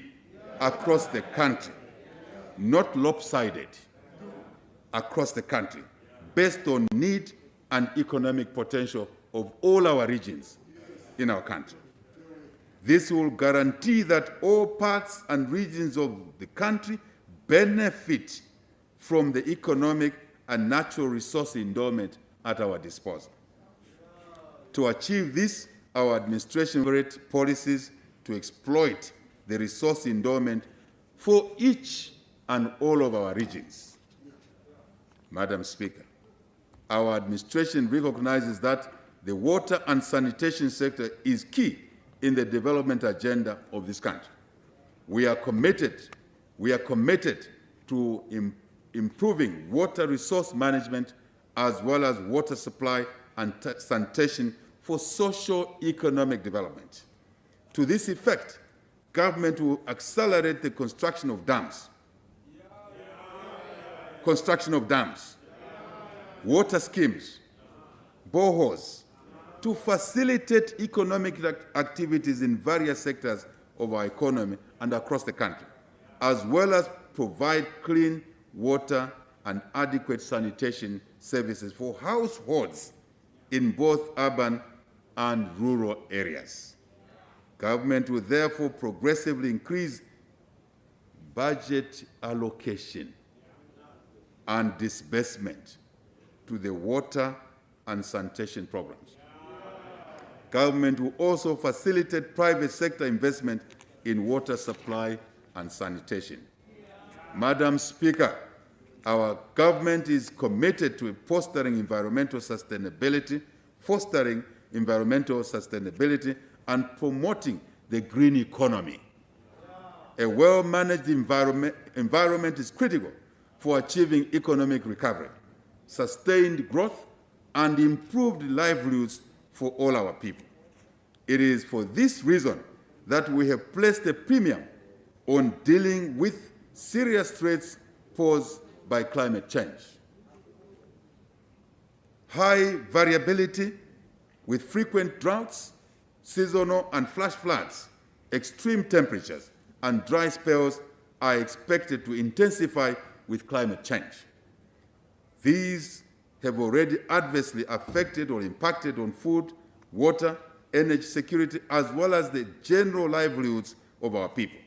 across the country, not lopsided, across the country, based on need and economic potential of all our regions in our country. This will guarantee that all parts and regions of the country benefit from the economic and natural resource endowment at our disposal. To achieve this, our administration creates policies to exploit the resource endowment for each and all of our regions. Madam Speaker, our administration recognizes that the water and sanitation sector is key in the development agenda of this country. We are committed to improving water resource management as well as water supply and sanitation for socio-economic development. To this effect, government will accelerate the construction of dams, water schemes, boreholes, to facilitate economic activities in various sectors of our economy and across the country, as well as provide clean water and adequate sanitation services for households in both urban and rural areas. Government will therefore progressively increase budget allocation and disbursement to the water and sanitation programs. Government will also facilitate private sector investment in water supply and sanitation. Madam Speaker, our government is committed to fostering environmental sustainability and promoting the green economy. A well-managed environment is critical for achieving economic recovery, sustained growth, and improved livelihoods for all our people. It is for this reason that we have placed a premium on dealing with serious threats posed by climate change. High variability with frequent droughts, seasonal and flash floods, extreme temperatures, and dry spells are expected to intensify with climate change. These have already adversely affected or impacted on food, water, energy security, as well as the general livelihoods of our people.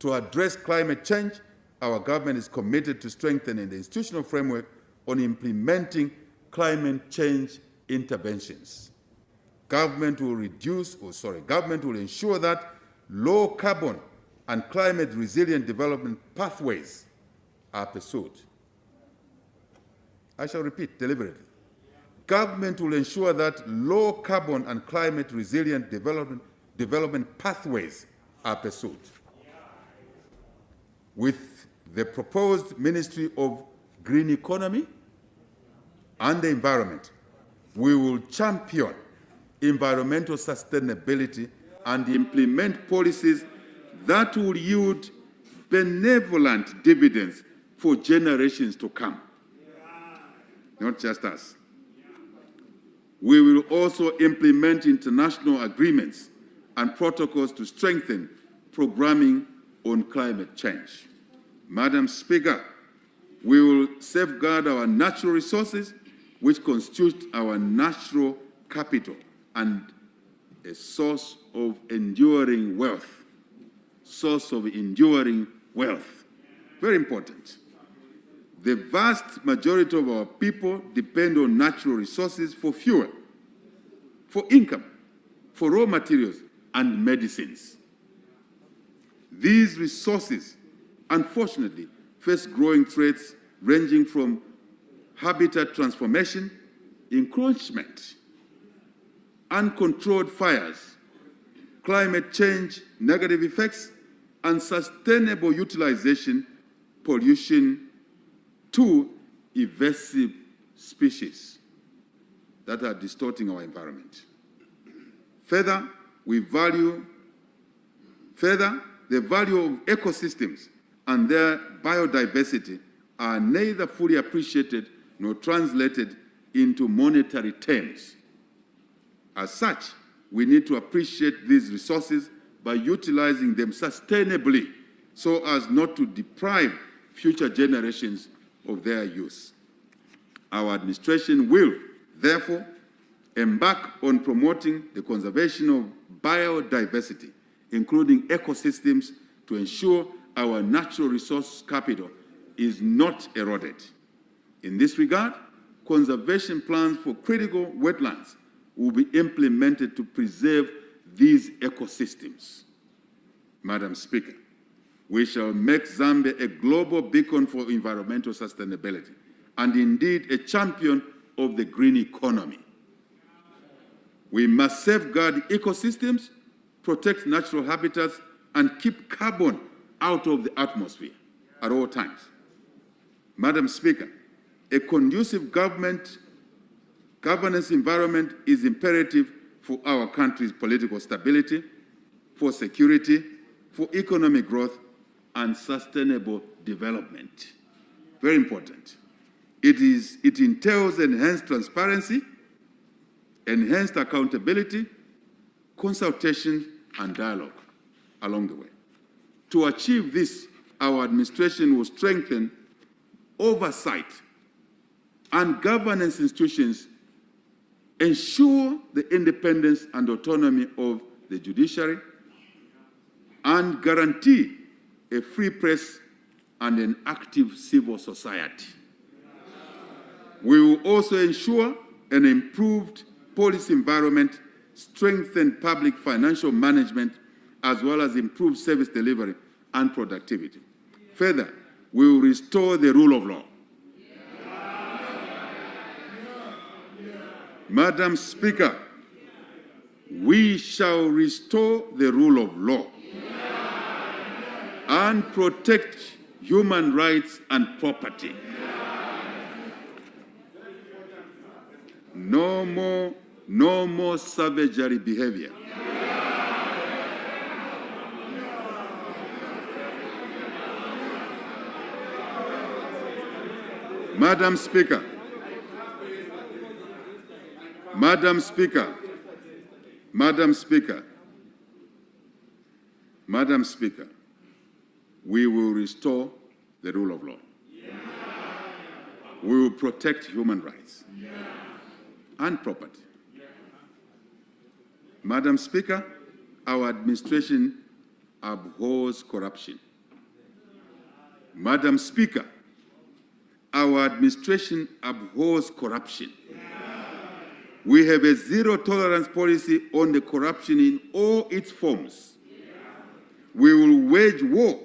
To address climate change, our government is committed to strengthening the institutional framework on implementing climate change interventions. Government will ensure that low carbon and climate resilient development pathways are pursued. I shall repeat deliberately. Government will ensure that low carbon and climate resilient development pathways are pursued. With the proposed Ministry of Green Economy and the Environment, we will champion environmental sustainability and implement policies that will yield benevolent dividends for generations to come. Not just us. We will also implement international agreements and protocols to strengthen programming on climate change. Madam Speaker, we will safeguard our natural resources, which constitute our natural capital and a source of enduring wealth. Very important. The vast majority of our people depend on natural resources for fuel, for income, for raw materials, and medicines. These resources, unfortunately, face growing threats ranging from habitat transformation, encroachment, uncontrolled fires, climate change, negative effects, unsustainable utilization, pollution, to invasive species that are distorting our environment. Further, the value of ecosystems and their biodiversity are neither fully appreciated nor translated into monetary terms. As such, we need to appreciate these resources by utilizing them sustainably so as not to deprive future generations of their use. Our administration will, therefore, embark on promoting the conservation of biodiversity, including ecosystems, to ensure our natural resource capital is not eroded. In this regard, conservation plans for critical wetlands will be implemented to preserve these ecosystems. Madam Speaker, we shall make Zambia a global beacon for environmental sustainability and indeed a champion of the green economy. We must safeguard ecosystems, protect natural habitats, and keep carbon out of the atmosphere at all times. Madam Speaker, a conducive governance environment is imperative for our country's political stability, for security, for economic growth, and sustainable development. Very important. It entails enhanced transparency, enhanced accountability, consultation, and dialogue along the way. To achieve this, our administration will strengthen oversight and governance institutions, ensure the independence and autonomy of the judiciary, and guarantee a free press and an active civil society. We will also ensure an improved policy environment, strengthen public financial management, as well as improve service delivery and productivity. Further, we will restore the rule of law. Madam Speaker, we shall restore the rule of law and protect human rights and property. No more savagery behavior. Madam Speaker, Madam Speaker, Madam Speaker, Madam Speaker, we will restore the rule of law. We will protect human rights and property. Madam Speaker, our administration abhors corruption. Madam Speaker, our administration abhors corruption. We have a zero-tolerance policy on the corruption in all its forms. We will wage war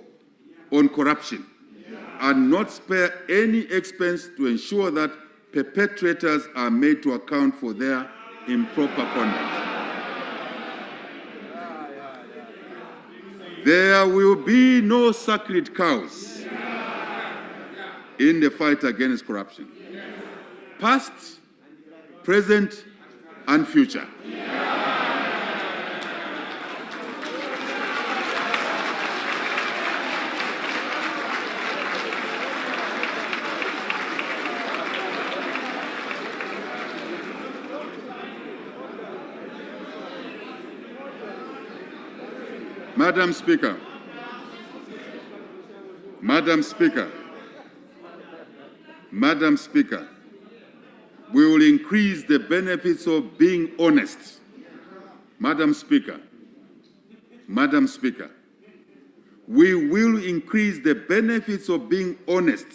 on corruption and not spare any expense to ensure that perpetrators are made to account for their improper conduct. There will be no sacred cows in the fight against corruption, past, present, and future. Madam Speaker, Madam Speaker, Madam Speaker, we will increase the benefits of being honest. Madam Speaker, Madam Speaker, we will increase the benefits of being honest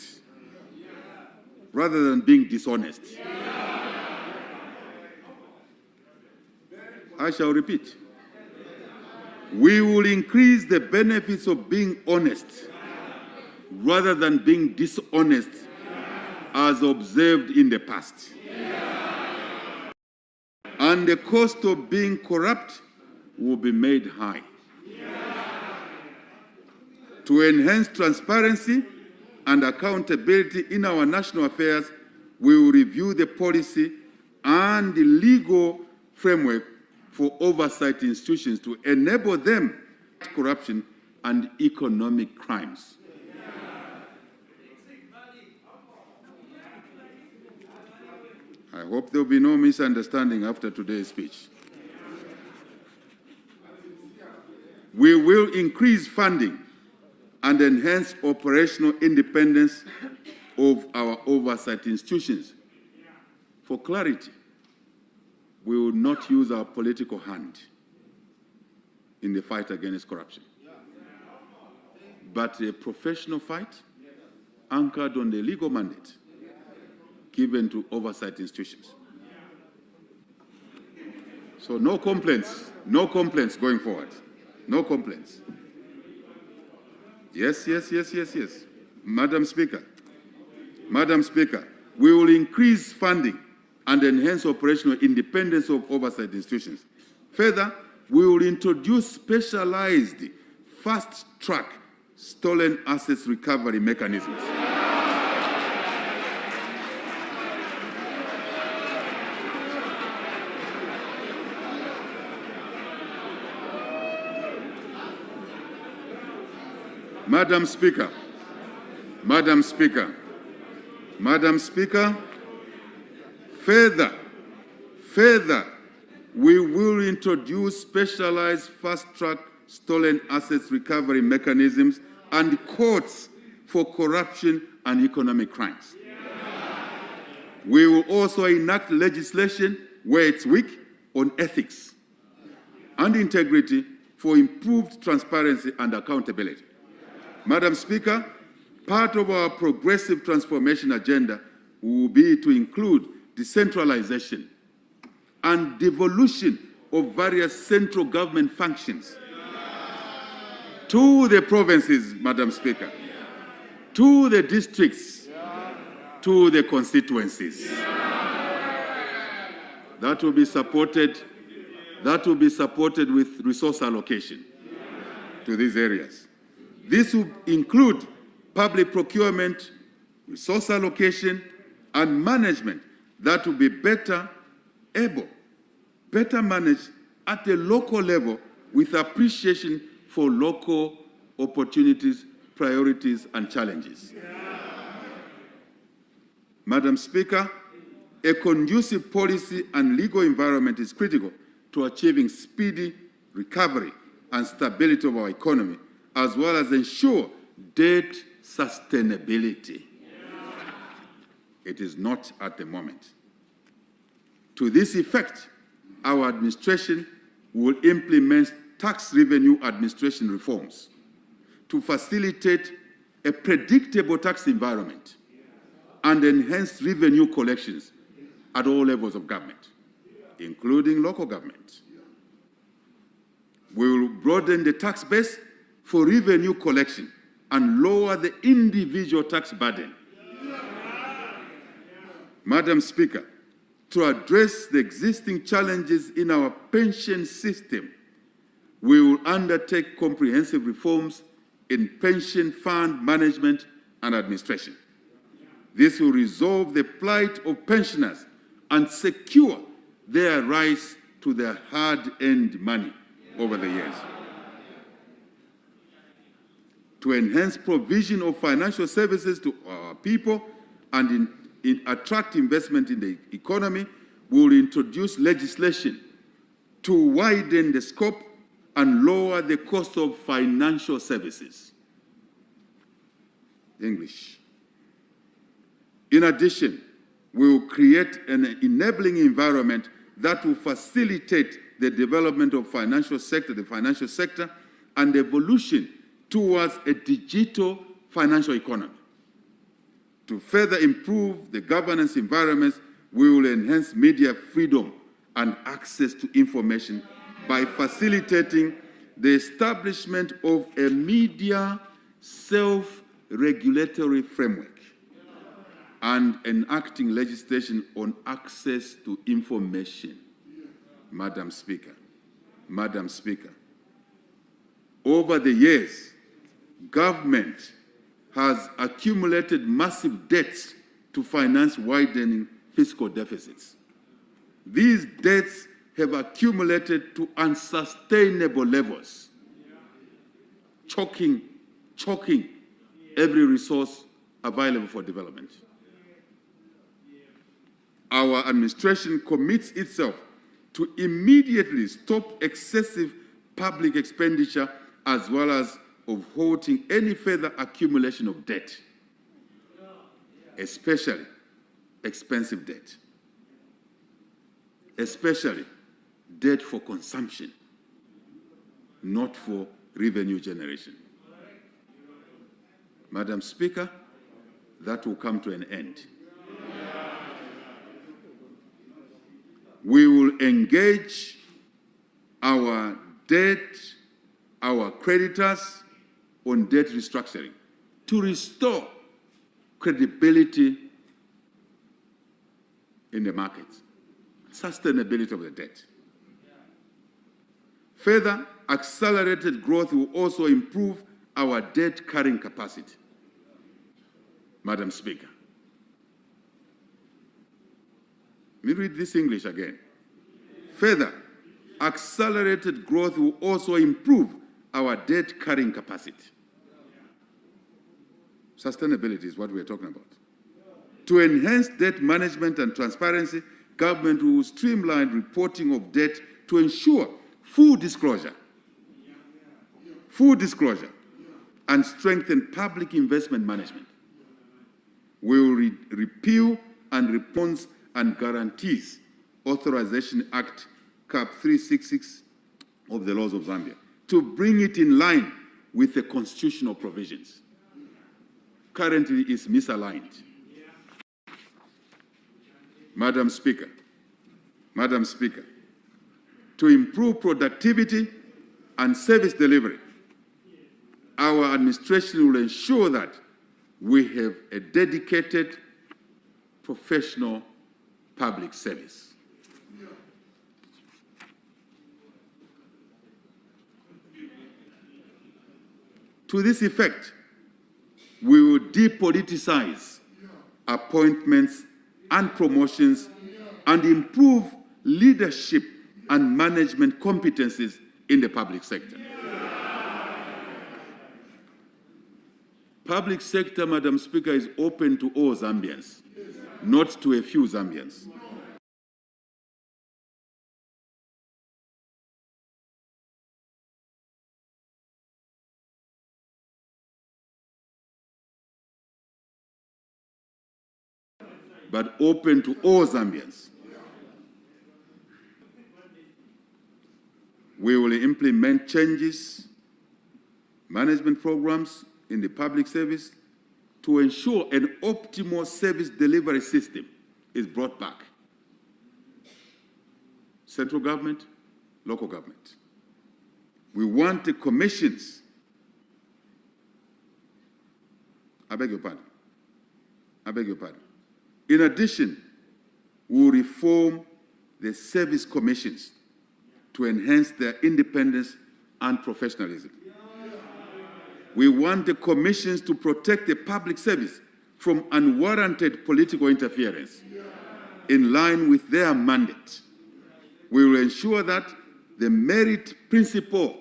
rather than being dishonest. I shall repeat. We will increase the benefits of being honest rather than being dishonest as observed in the past. And the cost of being corrupt will be made high. To enhance transparency and accountability in our national affairs, we will review the policy and the legal framework for oversight institutions to enable them to fight corruption and economic crimes. I hope there will be no misunderstanding after today's speech. We will increase funding and enhance operational independence of our oversight institutions. For clarity, we will not use our political hand in the fight against corruption. but a professional fight anchored on the legal mandate given to oversight institutions. So no complaints going forward. No complaints. Yes. Madam Speaker, we will increase funding and enhance operational independence of oversight institutions. Further, we will introduce specialized fast-track stolen assets recovery mechanisms. Madam Speaker, further, we will introduce specialized fast-track stolen assets recovery mechanisms and courts for corruption and economic crimes. We will also enact legislation where it's weak on ethics and integrity for improved transparency and accountability. Madam Speaker, part of our progressive transformation agenda will be to include decentralization and devolution of various central government functions to the provinces, Madam Speaker, to the districts, to the constituencies. That will be supported with resource allocation to these areas. This will include public procurement, resource allocation, and management that will be better managed at the local level with appreciation for local opportunities, priorities, and challenges. Madam Speaker, a conducive policy and legal environment is critical to achieving speedy recovery and stability of our economy, as well as ensure debt sustainability. It is not at the moment. To this effect, our administration will implement tax revenue administration reforms to facilitate a predictable tax environment and enhance revenue collections at all levels of government, including local government. We will broaden the tax base for revenue collection and lower the individual tax burden. Madam Speaker, to address the existing challenges in our pension system, we will undertake comprehensive reforms in pension fund management and administration. This will resolve the plight of pensioners and secure their rights to their hard-earned money over the years. To enhance provision of financial services to our people and attract investment in the economy, we will introduce legislation to widen the scope and lower the cost of financial services. English. In addition, we will create an enabling environment that will facilitate the development of the financial sector, and evolution towards a digital financial economy. To further improve the governance environments, we will enhance media freedom and access to information by facilitating the establishment of a media self-regulatory framework and enacting legislation on access to information. Madam Speaker, over the years, government has accumulated massive debts to finance widening fiscal deficits. These debts have accumulated to unsustainable levels, choking every resource available for development. Our administration commits itself to immediately stop excessive public expenditure as well as of halting any further accumulation of debt, especially expensive debt, especially debt for consumption, not for revenue generation. Madam Speaker, that will come to an end. We will engage our debt, our creditors on debt restructuring to restore credibility in the markets, sustainability of the debt. Further, accelerated growth will also improve our debt carrying capacity. Madam Speaker, let me read this English again. Further, accelerated growth will also improve our debt carrying capacity. Sustainability is what we're talking about. To enhance debt management and transparency, government will streamline reporting of debt to ensure full disclosure, and strengthen public investment management. We will repeal and response and guarantees Authorization Act Cap 366 of the laws of Zambia to bring it in line with the constitutional provisions. Currently, it's misaligned. Madam Speaker, to improve productivity and service delivery, our administration will ensure that we have a dedicated, professional public service. To this effect, we will depoliticize appointments and promotions and improve leadership and management competencies in the public sector. Public sector, Madam Speaker, is open to all Zambians, not to a few Zambians. But open to all Zambians. We will implement changes, management programs in the public service to ensure an optimal service delivery system is brought back. Central government, local government. We want the commissions. I beg your pardon. In addition, we will reform the service commissions to enhance their independence and professionalism. We want the commissions to protect the public service from unwarranted political interference in line with their mandate. We will ensure that the merit principle,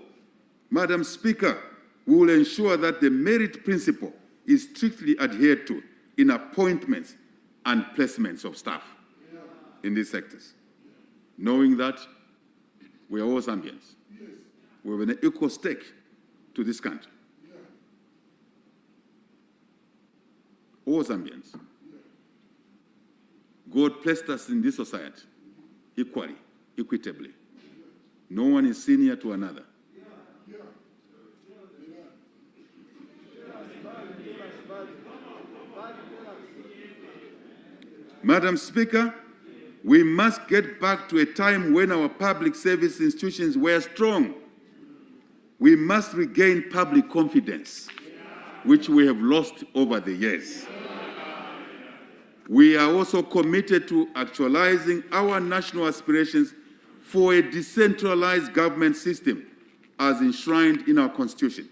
Madam Speaker, we will ensure that the merit principle is strictly adhered to in appointments and placements of staff in these sectors, knowing that we are all Zambians. We have an equal stake to this country. All Zambians. God placed us in this society equally, equitably. No one is senior to another. Madam Speaker, we must get back to a time when our public service institutions were strong. We must regain public confidence, which we have lost over the years. We are also committed to actualizing our national aspirations for a decentralized government system as enshrined in our Constitution.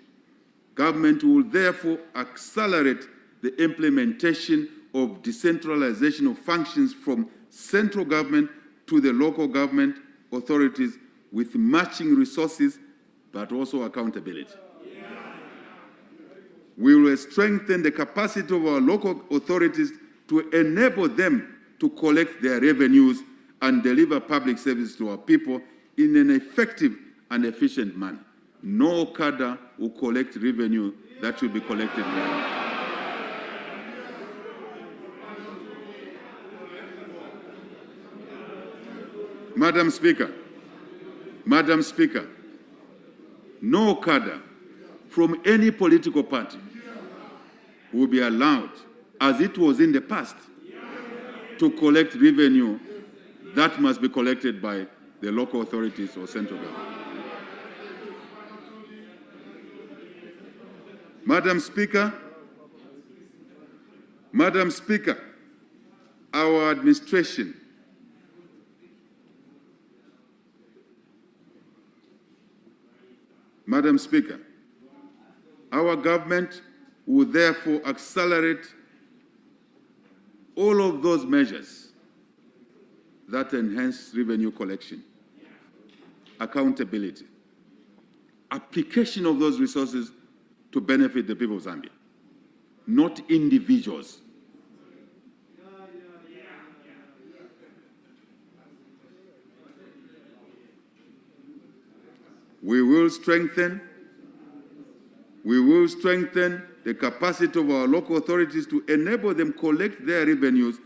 Government will therefore accelerate the implementation of decentralization of functions from central government to the local government authorities with matching resources, but also accountability. We will strengthen the capacity of our local authorities to enable them to collect their revenues and deliver public services to our people in an effective and efficient manner. No cadre will collect revenue that should be collected now. Madam Speaker, no cadre from any political party will be allowed, as it was in the past, to collect revenue that must be collected by the local authorities or central government. Madam Speaker, our administration Madam Speaker, our government will therefore accelerate all of those measures that enhance revenue collection, accountability, application of those resources to benefit the people of Zambia, not individuals. We will strengthen the capacity of our local authorities to enable them collect their revenues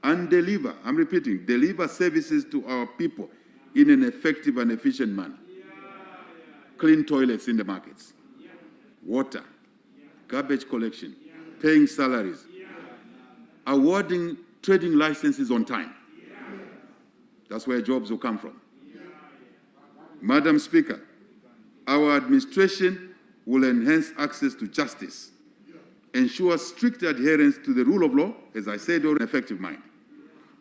and deliver, I'm repeating, deliver services to our people in an effective and efficient manner. Clean toilets in the markets, water, garbage collection, paying salaries, awarding trading licenses on time. That's where jobs will come from. Madam Speaker, our administration will enhance access to justice, ensure strict adherence to the rule of law, as I said, in an effective mind.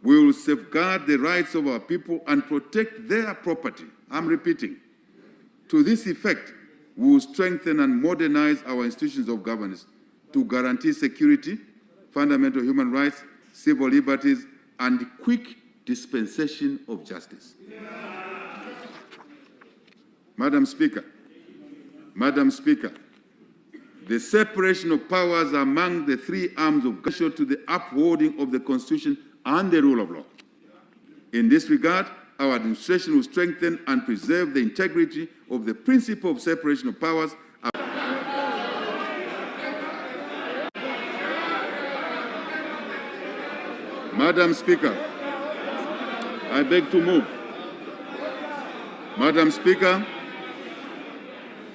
We will safeguard the rights of our people and protect their property. I'm repeating. To this effect, we will strengthen and modernize our institutions of governance to guarantee security, fundamental human rights, civil liberties, and quick dispensation of justice. Madam Speaker, the separation of powers among the three arms of government to the upholding of the Constitution and the rule of law. In this regard, our administration will strengthen and preserve the integrity of the principle of separation of powers. Madam Speaker, I beg to move. Madam Speaker,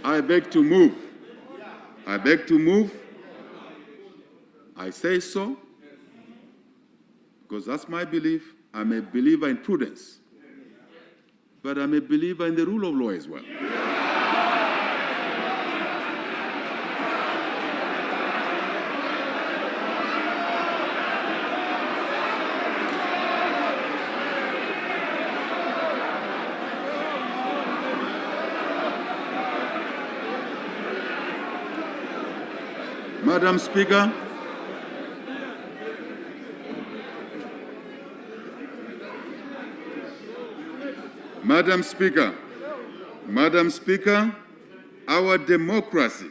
I beg to move. I beg to move. I say so because that's my belief. I'm a believer in prudence, but I'm a believer in the rule of law as well. Madam Speaker, our democracy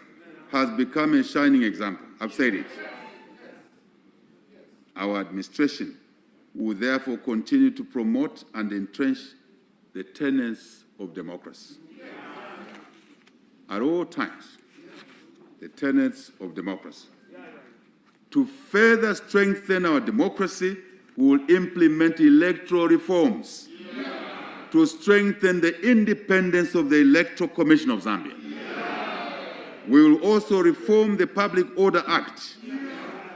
has become a shining example. I've said it. Our administration will therefore continue to promote and entrench the tenets of democracy. At all times, the tenets of democracy. To further strengthen our democracy, we will implement electoral reforms to strengthen the independence of the Electoral Commission of Zambia. We will also reform the Public Order Act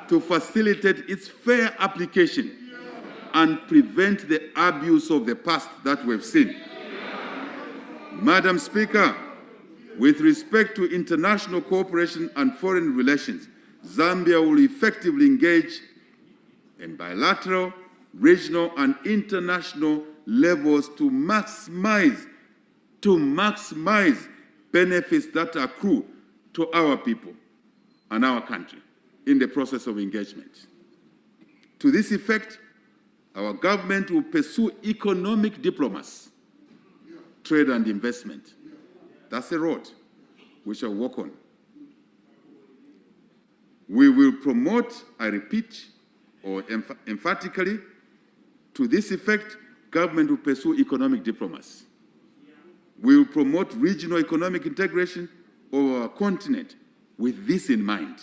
to facilitate its fair application and prevent the abuse of the past that we've seen. Madam Speaker, with respect to international cooperation and foreign relations, Zambia will effectively engage in bilateral, regional, and international levels to maximize benefits that accrue to our people and our country in the process of engagement. To this effect, our government will pursue economic diplomacy, trade and investment. That's the road we shall walk on. We will promote, I repeat, or emphatically, to this effect, government will pursue economic diplomacy. We will promote regional economic integration of our continent with this in mind.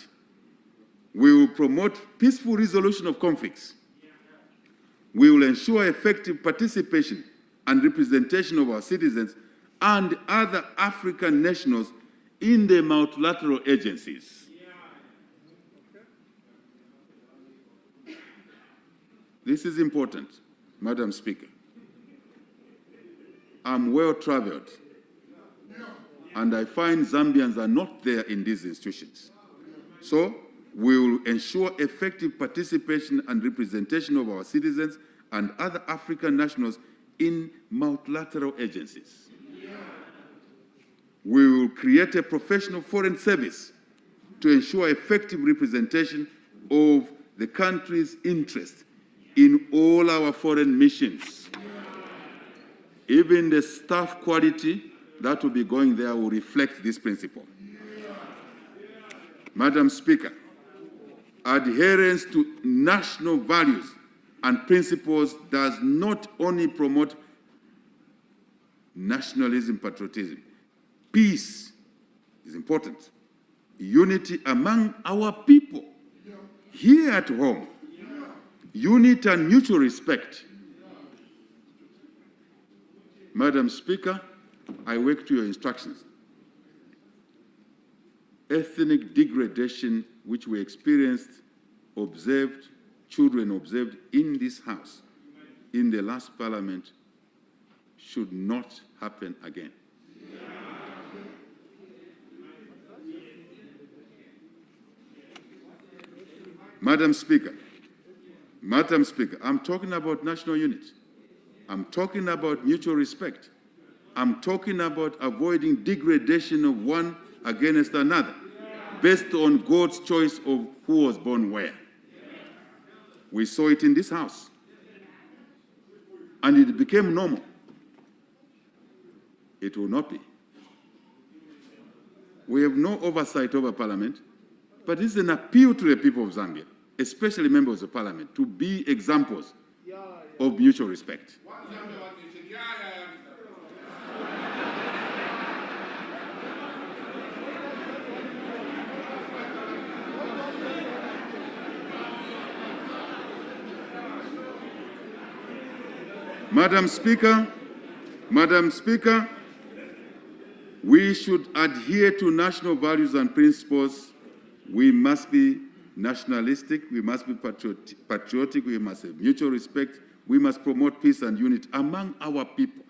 We will promote peaceful resolution of conflicts. We will ensure effective participation and representation of our citizens and other African nationals in the multilateral agencies. This is important, Madam Speaker. I'm well-traveled, and I find Zambians are not there in these institutions. So we will ensure effective participation and representation of our citizens and other African nationals in multilateral agencies. We will create a professional foreign service to ensure effective representation of the country's interests in all our foreign missions. Even the staff quality that will be going there will reflect this principle. Madam Speaker, adherence to national values and principles does not only promote nationalism, patriotism. Peace is important. Unity among our people here at home. Unity and mutual respect. Madam Speaker, I work to your instructions. Ethnic degradation which we experienced, observed, children observed in this House, in the last Parliament, should not happen again. Madam Speaker, I'm talking about national unity. I'm talking about mutual respect. I'm talking about avoiding degradation of one against another, based on God's choice of who was born where. We saw it in this House, and it became normal. It will not be. We have no oversight over Parliament, but it's an appeal to the people of Zambia, especially members of Parliament, to be examples of mutual respect. Madam Speaker, we should adhere to national values and principles. We must be nationalistic, we must be patriotic, we must have mutual respect, we must promote peace and unity among our people,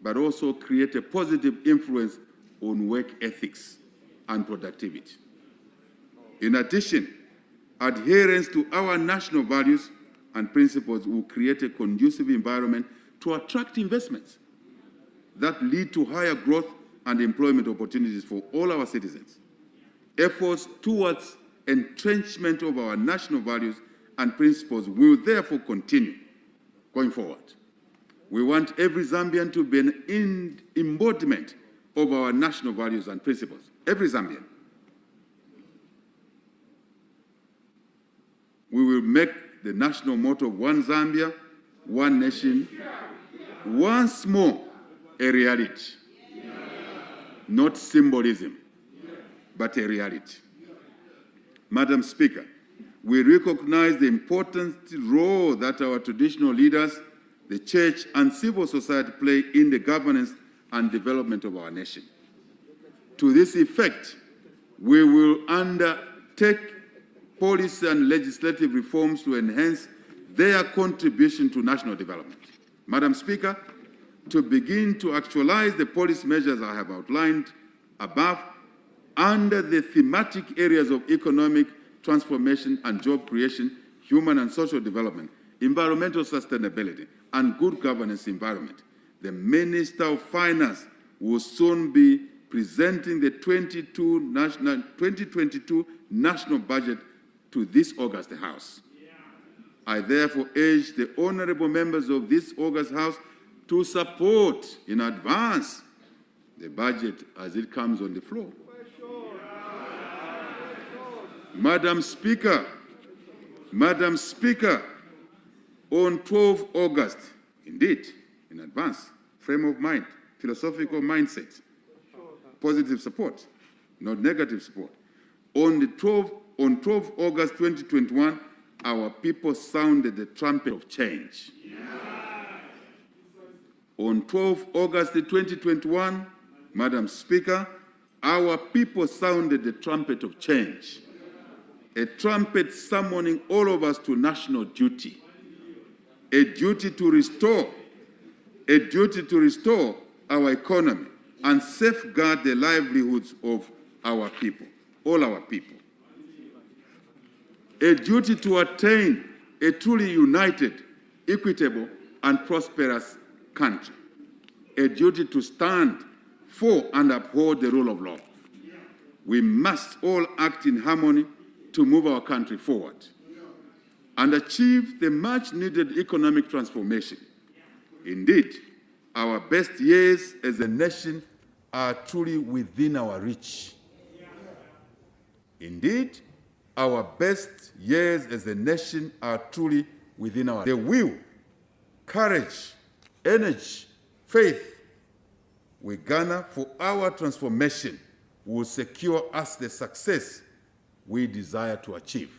but also create a positive influence on work ethics and productivity. In addition, adherence to our national values and principles will create a conducive environment to attract investments that lead to higher growth and employment opportunities for all our citizens. Efforts towards entrenchment of our national values and principles will therefore continue going forward. We want every Zambian to be an embodiment of our national values and principles. Every Zambian. We will make the national motto of one Zambia, one nation, once more a reality. Not symbolism, but a reality. Madam Speaker, we recognize the important role that our traditional leaders, the church, and civil society play in the governance and development of our nation. To this effect, we will undertake policy and legislative reforms to enhance their contribution to national development. Madam Speaker, to begin to actualize the policy measures I have outlined above under the thematic areas of economic transformation and job creation, human and social development, environmental sustainability, and good governance environment, the Minister of Finance will soon be presenting the 2022 national budget to this August House. I therefore urge the honorable members of this August House to support in advance the budget as it comes on the floor. Madam Speaker, on 12 August, indeed, in advance, frame of mind, philosophical mindset, positive support, not negative support. On 12 August 2021, our people sounded the trumpet of change. On 12 August 2021, Madam Speaker, our people sounded the trumpet of change. a trumpet summoning all of us to national duty, a duty to restore our economy and safeguard the livelihoods of our people, all our people. A duty to attain a truly united, equitable, and prosperous country. A duty to stand for and uphold the rule of law. We must all act in harmony to move our country forward and achieve the much-needed economic transformation. Indeed, our best years as a nation are truly within our reach. Indeed, our best years as a nation are truly within our reach. The will, courage, energy, faith we garner for our transformation will secure us the success we desire to achieve.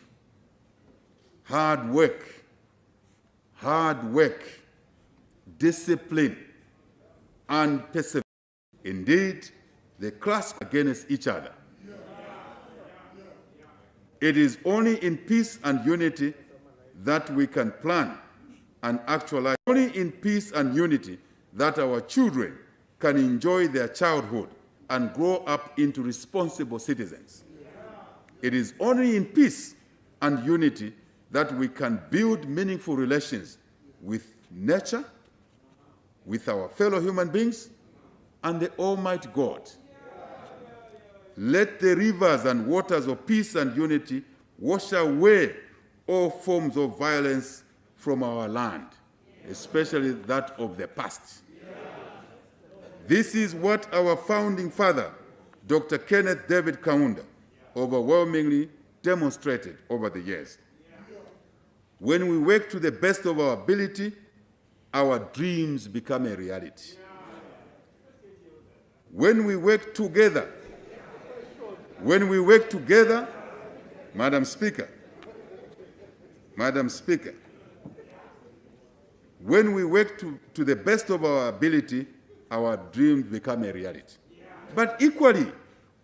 Hard work, discipline, and perseverance. Indeed, they clash against each other. It is only in peace and unity that we can plan and actualize. Only in peace and unity that our children can enjoy their childhood and grow up into responsible citizens. It is only in peace and unity that we can build meaningful relations with nature, with our fellow human beings, and the Almighty God. Let the rivers and waters of peace and unity wash away all forms of violence from our land, especially that of the past. This is what our founding father, Dr. Kenneth David Kaunda, overwhelmingly demonstrated over the years. When we work to the best of our ability, our dreams become a reality. When we work together, Madam Speaker, when we work to the best of our ability, our dreams become a reality. But equally,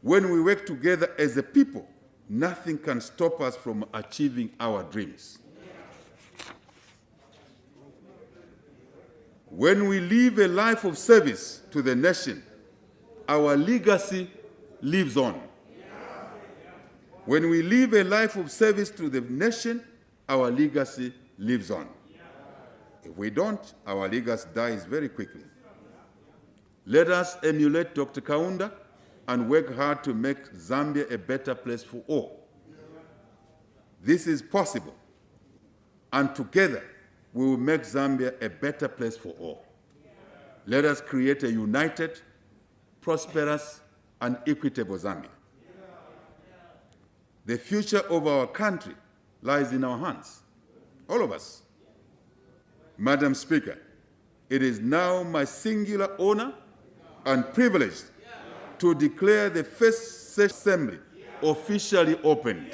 when we work together as a people, nothing can stop us from achieving our dreams. When we live a life of service to the nation, our legacy lives on. When we live a life of service to the nation, our legacy lives on. If we don't, our legacy dies very quickly. Let us emulate Dr. Kaunda and work hard to make Zambia a better place for all. This is possible, and together we will make Zambia a better place for all. Let us create a united, prosperous, and equitable Zambia. The future of our country lies in our hands, all of us. Madam Speaker, it is now my singular honor and privilege to declare the first assembly officially opened.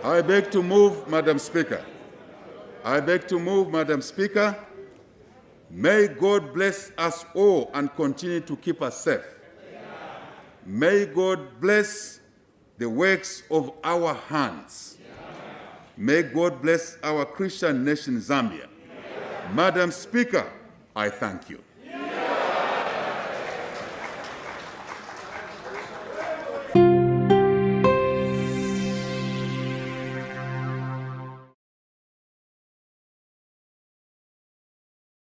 I beg to move, Madam Speaker. May God bless us all and continue to keep us safe. May God bless the works of our hands. May God bless our Christian nation, Zambia. Madam Speaker, I thank you.